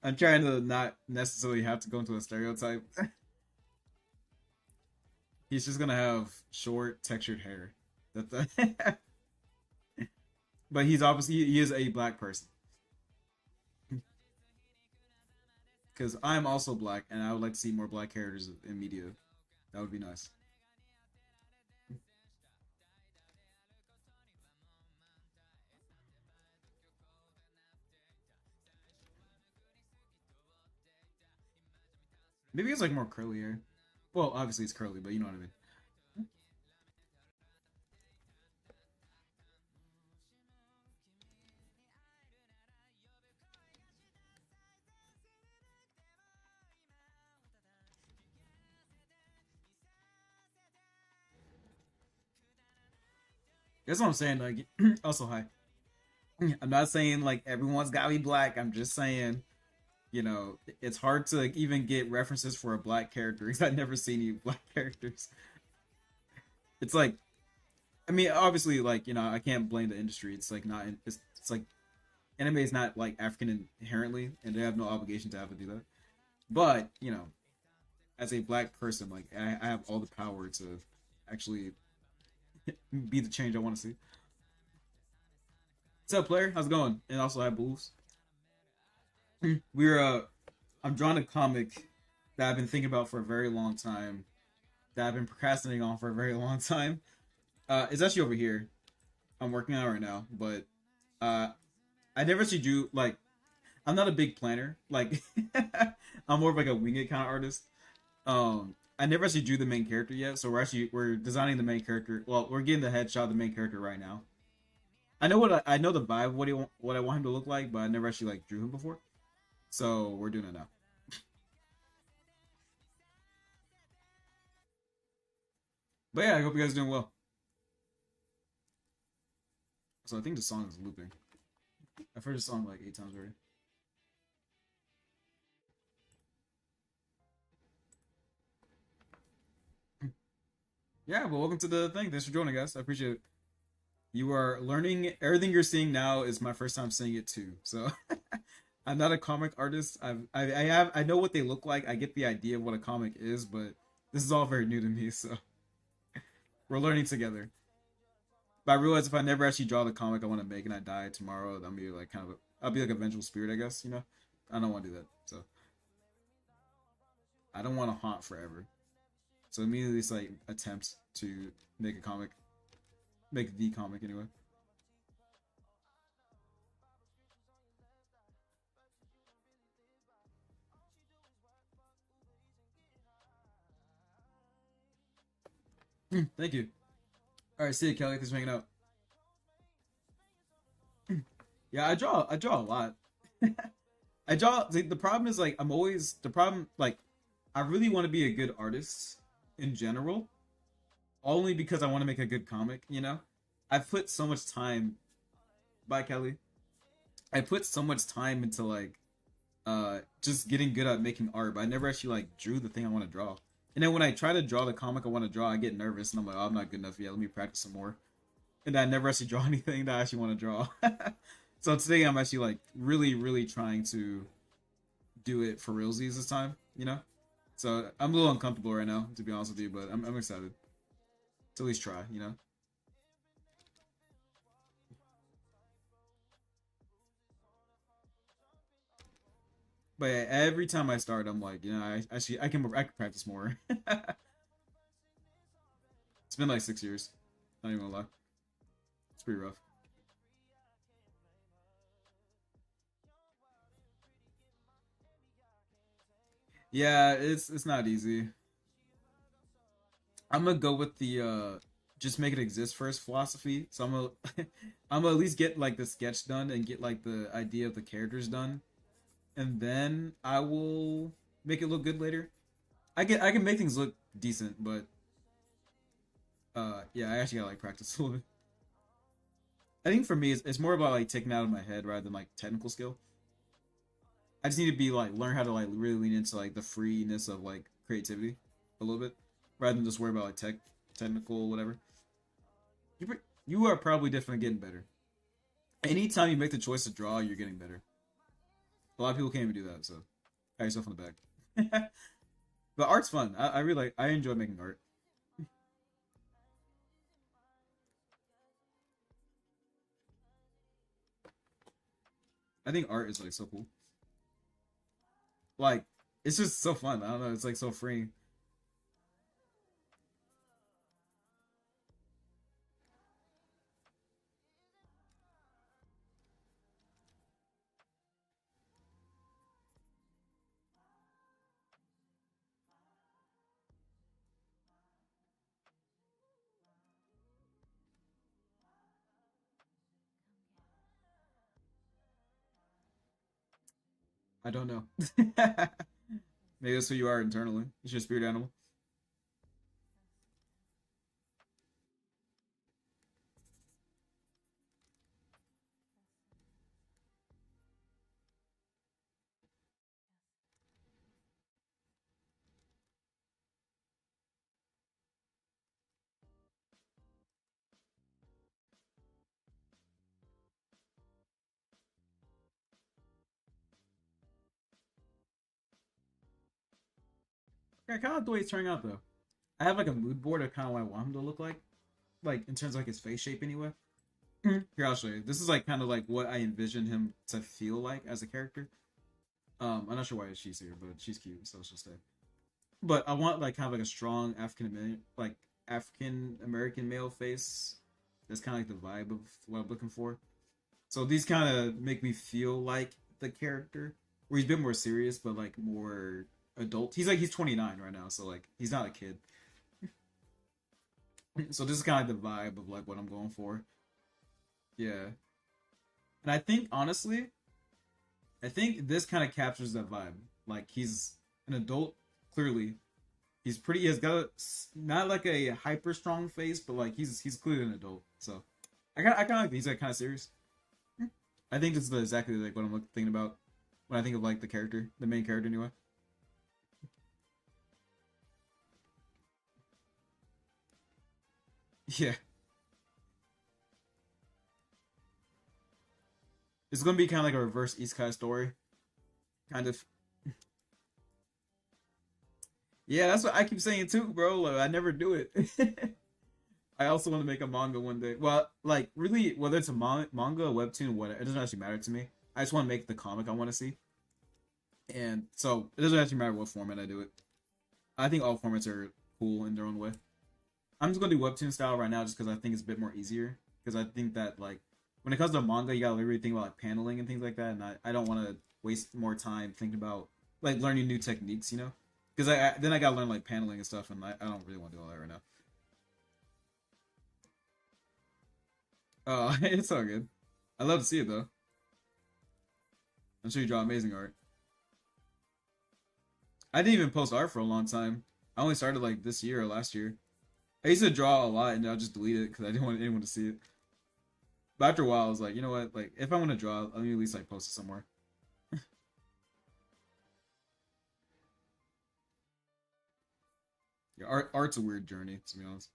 I'm trying to not necessarily have to go into a stereotype. He's just gonna have short, textured hair. That's but he's obviously he is a black person. Because I'm also black, and I would like to see more black characters in media. That would be nice. Maybe it's like more curly hair. Well, obviously it's curly, but you know what I mean. That's what I'm saying. Like, also hi. I'm not saying like everyone's gotta be black. I'm just saying, it's hard to like, even get references for a black character because I've never seen any black characters. It's like, I mean, obviously, like I can't blame the industry. It's like not. It's like anime is not like African inherently, and they have no obligation to have to do that. But as a black person, like I have all the power to actually be the change I want to see. What's up, player? How's it going? And also, I have Bulls. We're I'm drawing a comic that I've been thinking about for a very long time. That I've been procrastinating on for a very long time. It's actually over here. I'm working on it right now, but I never actually drew like I'm not a big planner. Like I'm more of like a wing it kind of artist. I never actually drew the main character yet, so we're designing the main character. Well, we're getting the headshot of the main character right now. I know the vibe of what I want him to look like, but I never actually like drew him before. So we're doing it now. But yeah, I hope you guys are doing well. So I think the song is looping. I've heard the song like 8 times already. Yeah, well, welcome to the thing. Thanks for joining, guys. I appreciate it. You are learning everything you're seeing now is my first time seeing it too. So I'm not a comic artist. I know what they look like. I get the idea of what a comic is, but this is all very new to me. So we're learning together. But I realize if I never actually draw the comic I want to make and I die tomorrow, I'll be like I'll be like a vengeful spirit, I guess. I don't want to do that. So I don't want to haunt forever. So immediately it's like attempt to make a comic, make the comic anyway. Thank you. All right, see you, Kelly. Thanks for hanging out. Yeah, I draw a lot. I draw. The problem is like I'm always the problem. Like I really want to be a good artist in general, only because I want to make a good comic. I put so much time. Bye, Kelly. I put so much time into like just getting good at making art, but I never actually like drew the thing I want to draw. And then when I try to draw the comic I want to draw, I get nervous and I'm like, oh, I'm not good enough yet. Let me practice some more. And I never actually draw anything that I actually want to draw. So today I'm actually like really, really trying to do it for realsies this time. So I'm a little uncomfortable right now, to be honest with you, but I'm excited to at least try. But yeah, every time I start, I'm like, I can practice more. It's been like 6 years. Not even gonna lie. It's pretty rough. Yeah, it's not easy. I'm gonna go with the just make it exist first philosophy. So I'm gonna I'm gonna at least get like the sketch done and get like the idea of the characters done, and then I will make it look good later. I can make things look decent, but yeah, I actually gotta like practice a little bit. I think for me it's more about like taking it out of my head rather than like technical skill. I just need to be like learn how to like really lean into like the freeness of like creativity a little bit rather than just worry about like technical whatever. You are probably definitely getting better. Anytime you make the choice to draw, you're getting better. A lot of people can't even do that, so pat yourself on the back. But art's fun. I really like. I enjoy making art. I think art is like so cool. Like it's just so fun. I don't know. It's like so freeing. I don't know. Maybe that's who you are internally. It's your spirit animal. Yeah, kind of like the way it's turning out though. I have like a mood board of kind of what I want him to look like in terms of like his face shape anyway. Here, I'll show you. This is like kind of like what I envision him to feel like as a character. I'm not sure why she's here, but she's cute, so she'll stay. But I want like kind of like a strong African American male face. That's kind of like the vibe of what I'm looking for. So these kind of make me feel like the character, where he's a bit more serious, but like more adult. He's 29 right now, so like he's not a kid. So this is kind of like the vibe of like what I'm going for. Yeah, and I think honestly, I think this kind of captures that vibe. Like he's an adult, clearly. He's pretty. He has got not like a hyper strong face, but like he's clearly an adult. So I kind of like he's like kind of serious. I think this is exactly like what I'm thinking about when I think of like the character, the main character anyway. Yeah, it's gonna be kind of like a reverse Isekai story, kind of. Yeah, that's what I keep saying too, bro. Like, I never do it. I also want to make a manga one day. Well, like really, whether it's a manga, a webtoon, whatever, it doesn't actually matter to me. I just want to make the comic I want to see, and so it doesn't actually matter what format I do it. I think all formats are cool in their own way. I'm just gonna do webtoon style right now, just because I think it's a bit more easier. Because I think that like when it comes to manga, you gotta really think about like paneling and things like that, and I don't want to waste more time thinking about like learning new techniques, you know. Because then I gotta learn like paneling and stuff, and I don't really want to do all that right now. Oh, it's all good. I love to see it though. I'm sure you draw amazing art. I didn't even post art for a long time. I only started like this year or last year. I used to draw a lot and I'll just delete it because I didn't want anyone to see it. But after a while, I was like, you know what? Like, if I want to draw, let me at least like post it somewhere. Yeah, art's a weird journey to be honest.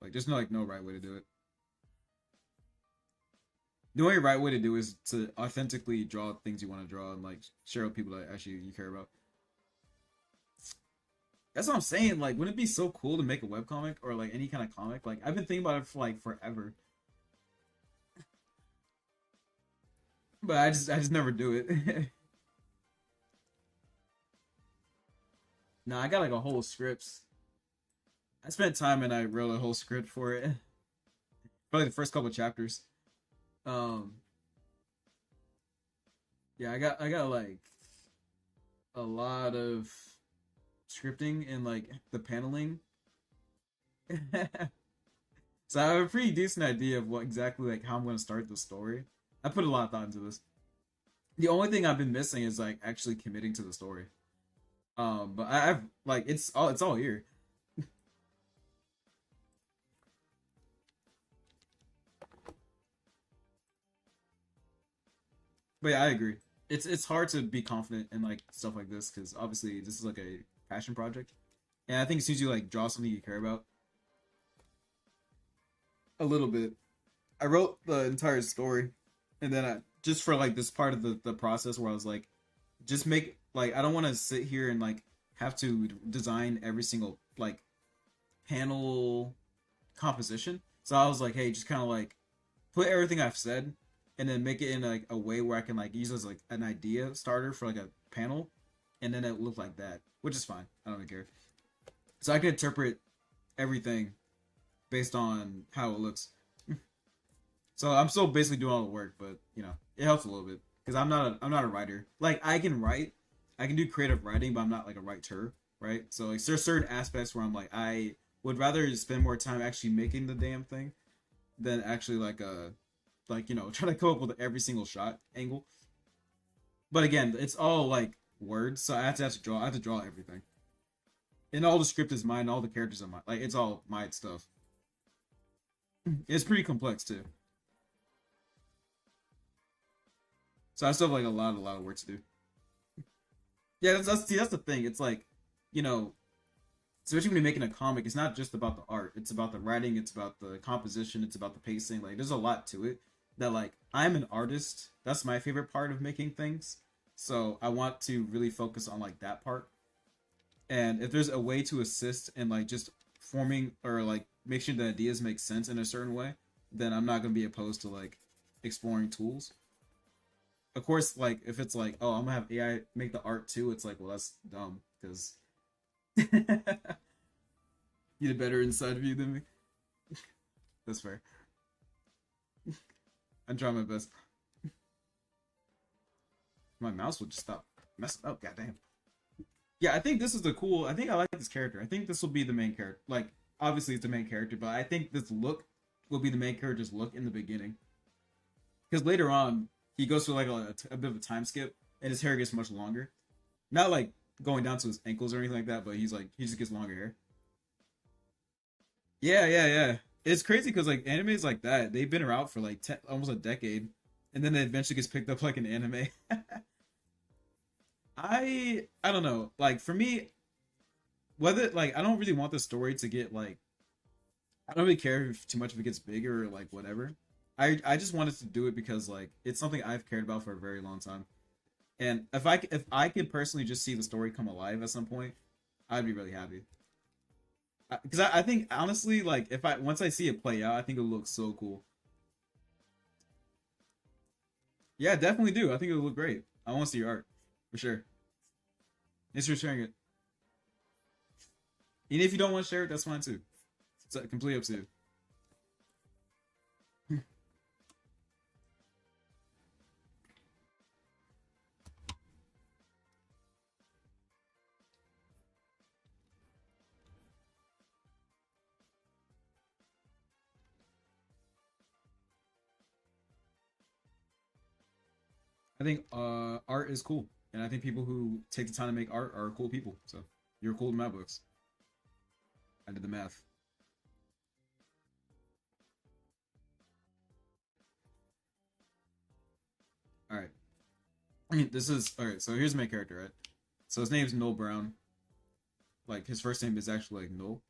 Like, there's no right way to do it. The only right way to do is to authentically draw things you want to draw and like share with people that actually you care about. That's what I'm saying. Like, wouldn't it be so cool to make a webcomic or like any kind of comic? Like, I've been thinking about it for like forever, but I just never do it. No, I got like a whole script. I spent time and I wrote a whole script for it. Probably the first couple chapters. Um, yeah, I got like a lot of scripting and like the paneling. So I have a pretty decent idea of what exactly like how I'm gonna start the story. I put a lot of thought into this. The only thing I've been missing is like actually committing to the story. But I've like it's all here. But yeah, I agree. It's hard to be confident in like stuff like this because obviously this is like a passion project, and I think as soon as you like draw something you care about a little bit, I wrote the entire story, and then I just for like this part of the process where I was like, just make like I don't want to sit here and like have to design every single like panel composition. So I was like, hey, just kind of like put everything I've said and then make it in like a way where I can like use as like an idea starter for like a panel, and then it looked like that, which is fine. I don't really care. So I can interpret everything based on how it looks. So I'm still basically doing all the work, but you know it helps a little bit because I'm not a writer. Like I can write, I can do creative writing, but I'm not like a writer, right? So like there's certain aspects where I'm like I would rather spend more time actually making the damn thing than actually like you know trying to come up with every single shot angle. But again, it's all like words, so I have to draw. I have to draw everything, and all the script is mine. All the characters are mine. Like it's all my stuff. It's pretty complex too. So I still have like a lot of work to do. Yeah, that's the thing. It's like, you know, especially when you're making a comic, it's not just about the art. It's about the writing. It's about the composition. It's about the pacing. Like, there's a lot to it. That like, I'm an artist. That's my favorite part of making things. So I want to really focus on like that part. And if there's a way to assist in like just forming or like make sure the ideas make sense in a certain way, then I'm not gonna be opposed to like exploring tools. Of course, like if it's like, oh, I'm gonna have AI make the art too, it's like, well, that's dumb because you had a better inside view than me. That's fair. I'm trying my best. My mouse will just stop messing up. Goddamn. Yeah, I think this is the cool. I think I like this character. I think this will be the main character. Like, obviously it's the main character, but I think this look will be the main character's look in the beginning. Because later on, he goes through like a bit of a time skip, and his hair gets much longer. Not like going down to his ankles or anything like that, but he's like he just gets longer hair. Yeah, yeah, yeah. It's crazy because like animes like that, they've been around for like almost a decade, and then it eventually gets picked up like an anime. I don't know. Like for me, whether like I don't really want the story to get like I don't really care if too much if it gets bigger or like whatever. I just wanted to do it because like it's something I've cared about for a very long time. And if I could personally just see the story come alive at some point, I'd be really happy. Because I think honestly, like if I once I see it play out, I think it looks so cool. Yeah, definitely do. I think it'll look great. I want to see your art for sure. Thanks for sharing it. Even if you don't want to share it, that's fine too. It's completely up to you. I think art is cool, and I think people who take the time to make art are cool people. So you're cool in my books. I did the math. All right. This is all right. So here's my character, right? So his name's Noel Brown. Like his first name is actually like Noel.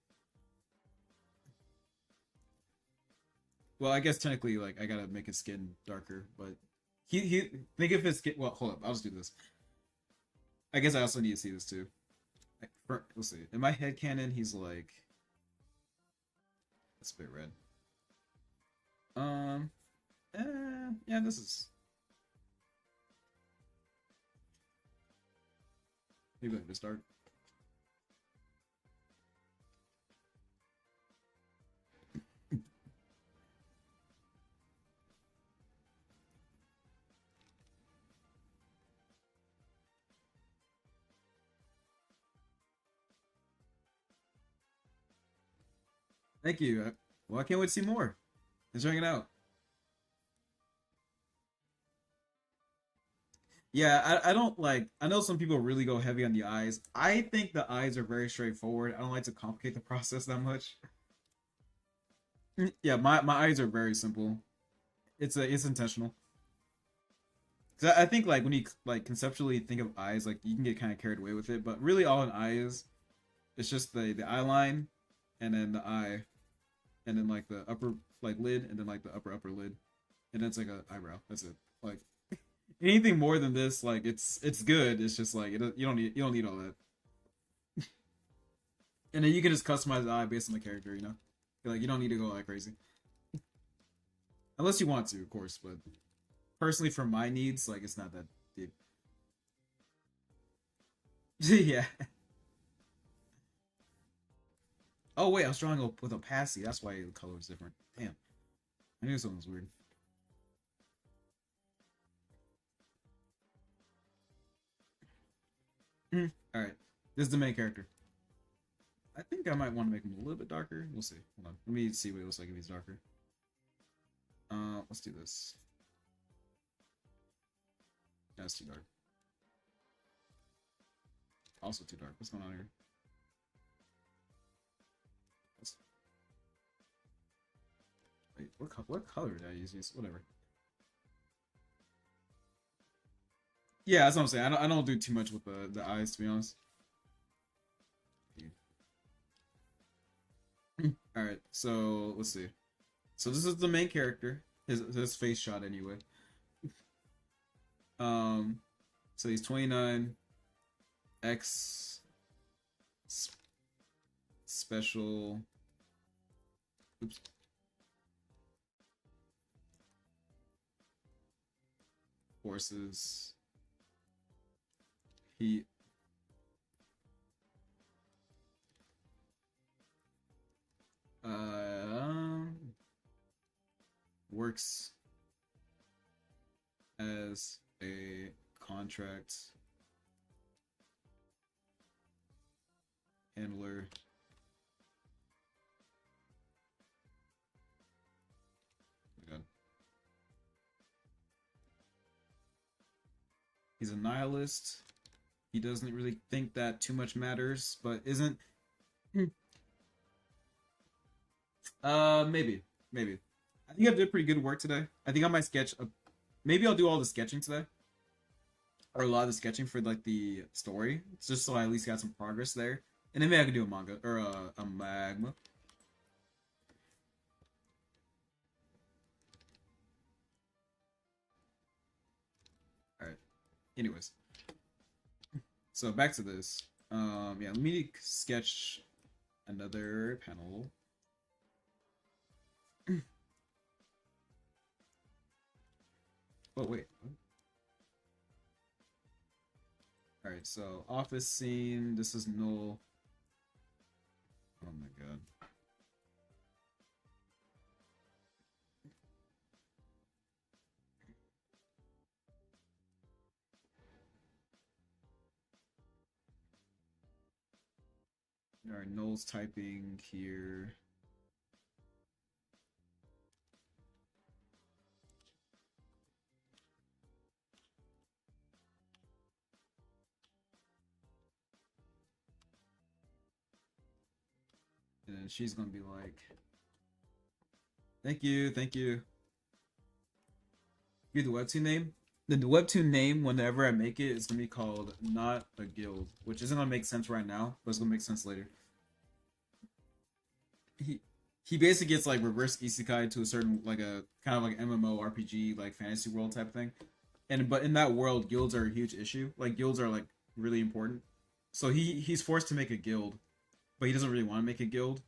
Well, I guess technically, like I gotta make his skin darker, but he think of his skin. Well, hold up. I'll just do this. I guess I also need to see this too. Like, let's see. In my head canon, he's like it's a bit red. Um, yeah, this is maybe like to start. Thank you. Well, I can't wait to see more. Thanks for hanging out. Yeah, I don't like. I know some people really go heavy on the eyes. I think the eyes are very straightforward. I don't like to complicate the process that much. Yeah, my eyes are very simple. It's intentional. 'Cause I think like when you like conceptually think of eyes, like you can get kind of carried away with it. But really, all an eye is, it's just the eye line, and then the eye, and then like the upper like lid, and then like the upper lid, and then it's like a eyebrow. That's it. Like anything more than this, like it's good. It's just like you don't need all that. And then you can just customize the eye based on the character. You know, like you don't need to go like crazy unless you want to, of course. But personally, for my needs, like it's not that deep. Yeah. Oh wait, I was drawing with opacity. That's why the color was different. Damn, I knew something was weird. All right, this is the main character. I think I might want to make him a little bit darker. We'll see. Hold on. Let me see what it looks like if he's darker. Let's do this. That's too dark. Also too dark. What's going on here? Let's... Wait, what color did I use? Whatever. Yeah, that's what I'm saying. I don't do too much with the eyes, to be honest. All right, so let's see. So this is the main character. His face shot anyway. Um, so he's 29. X special. Oops. Forces. He works as a contract handler. Oh my God. He's a nihilist. He doesn't really think that too much matters, but isn't. Maybe, maybe. I think I did pretty good work today. I think I might sketch. Maybe I'll do all the sketching today, or a lot of the sketching for like the story, just so I at least got some progress there. And then maybe I could do a manga or a magma. All right. Anyways, so back to this. Yeah, let me sketch another panel. Oh wait. All right, so office scene. This is null. Oh my God. All right, null's typing here. And then she's gonna be like, thank you, thank you. Give the webtoon name. The webtoon name, whenever I make it, is gonna be called Not a Guild, which isn't gonna make sense right now, but it's gonna make sense later. He basically gets like reverse isekai to a certain like a kind of like MMO RPG like fantasy world type thing, and but in that world, guilds are a huge issue. Like guilds are like really important. So he's forced to make a guild, but he doesn't really want to make a guild.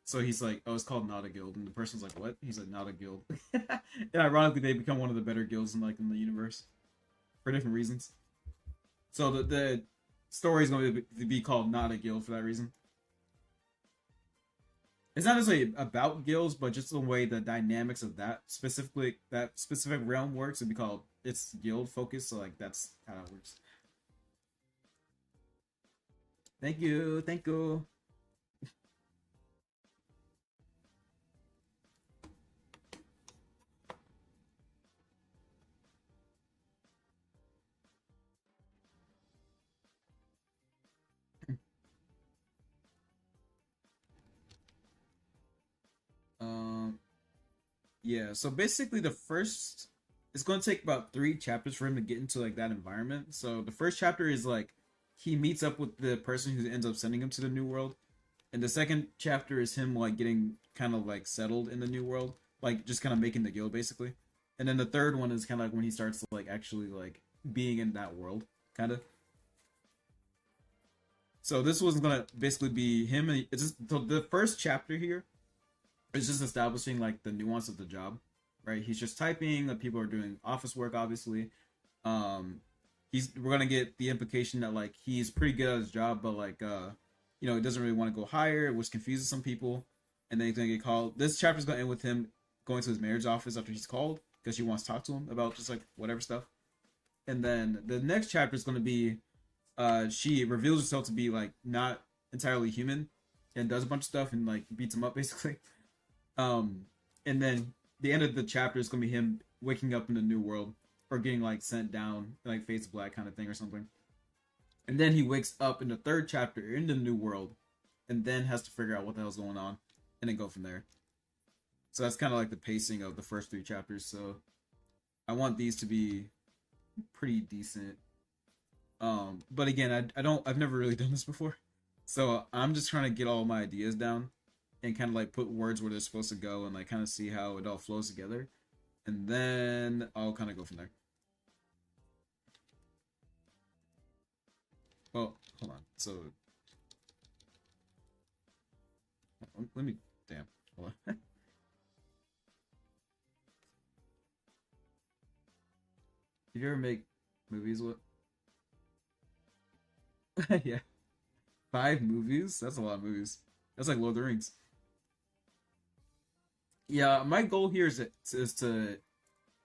So he's like, oh, it's called Not a Guild, and the person's like, what? He's like, Not a Guild. And ironically, they become one of the better guilds in the universe for different reasons. So the story is going to be called Not a Guild for that reason. It's not necessarily about guilds, but just the way the dynamics of that specific realm works. It'd be called it's guild focused, so like that's how it works. Thank you, thank you. Yeah, so basically the first it's going to take about 3 chapters for him to get into like that environment. So the first chapter is like he meets up with the person who ends up sending him to the new world, and the second chapter is him like getting kind of like settled in the new world, like just kind of making the guild basically. And then the third one is kind of like when he starts to like actually like being in that world, kind of. So this was gonna basically be him. And it's just so the first chapter here is just establishing like the nuance of the job, right? He's just typing. Like people are doing office work, obviously. Um, we're gonna get the implication that like he's pretty good at his job, but like he doesn't really want to go higher, which confuses some people. And then he's gonna get called. This chapter is gonna end with him going to his mayor's office after he's called because she wants to talk to him about just like whatever stuff. And then the next chapter is gonna be she reveals herself to be like not entirely human and does a bunch of stuff and like beats him up basically. Um, and then the end of the chapter is gonna be him waking up in the new world or getting like sent down, like face black kind of thing or something. And then he wakes up in the third chapter in the new world, and then has to figure out what the hell's going on, and then go from there. So that's kind of like the pacing of the first 3 chapters. So I want these to be pretty decent. But again, I've never really done this before, so I'm just trying to get all my ideas down and kind of like put words where they're supposed to go and like kind of see how it all flows together, and then I'll kind of go from there. Well, hold on. So let me. Damn. Hold on. Did you ever make movies with? Yeah, 5 movies. That's a lot of movies. That's like Lord of the Rings. Yeah, my goal here is to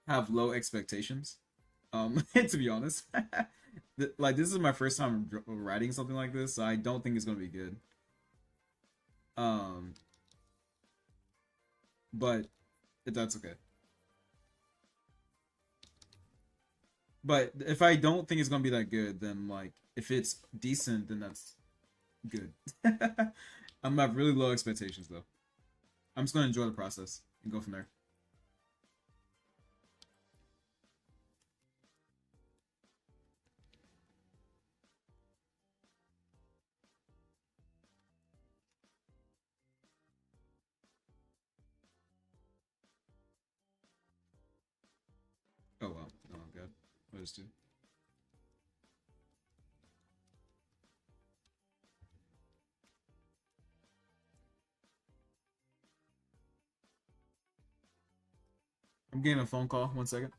have low expectations. To be honest, like this is my first time writing something like this, so I don't think it's gonna be good. Um, but that's okay. But if I don't think it's gonna be that good, then like if it's decent, then that's good. I'm gonna have really low expectations though. I'm just gonna enjoy the process and go from there. Oh well. Oh god. What is two? I'm getting a phone call. 1 second.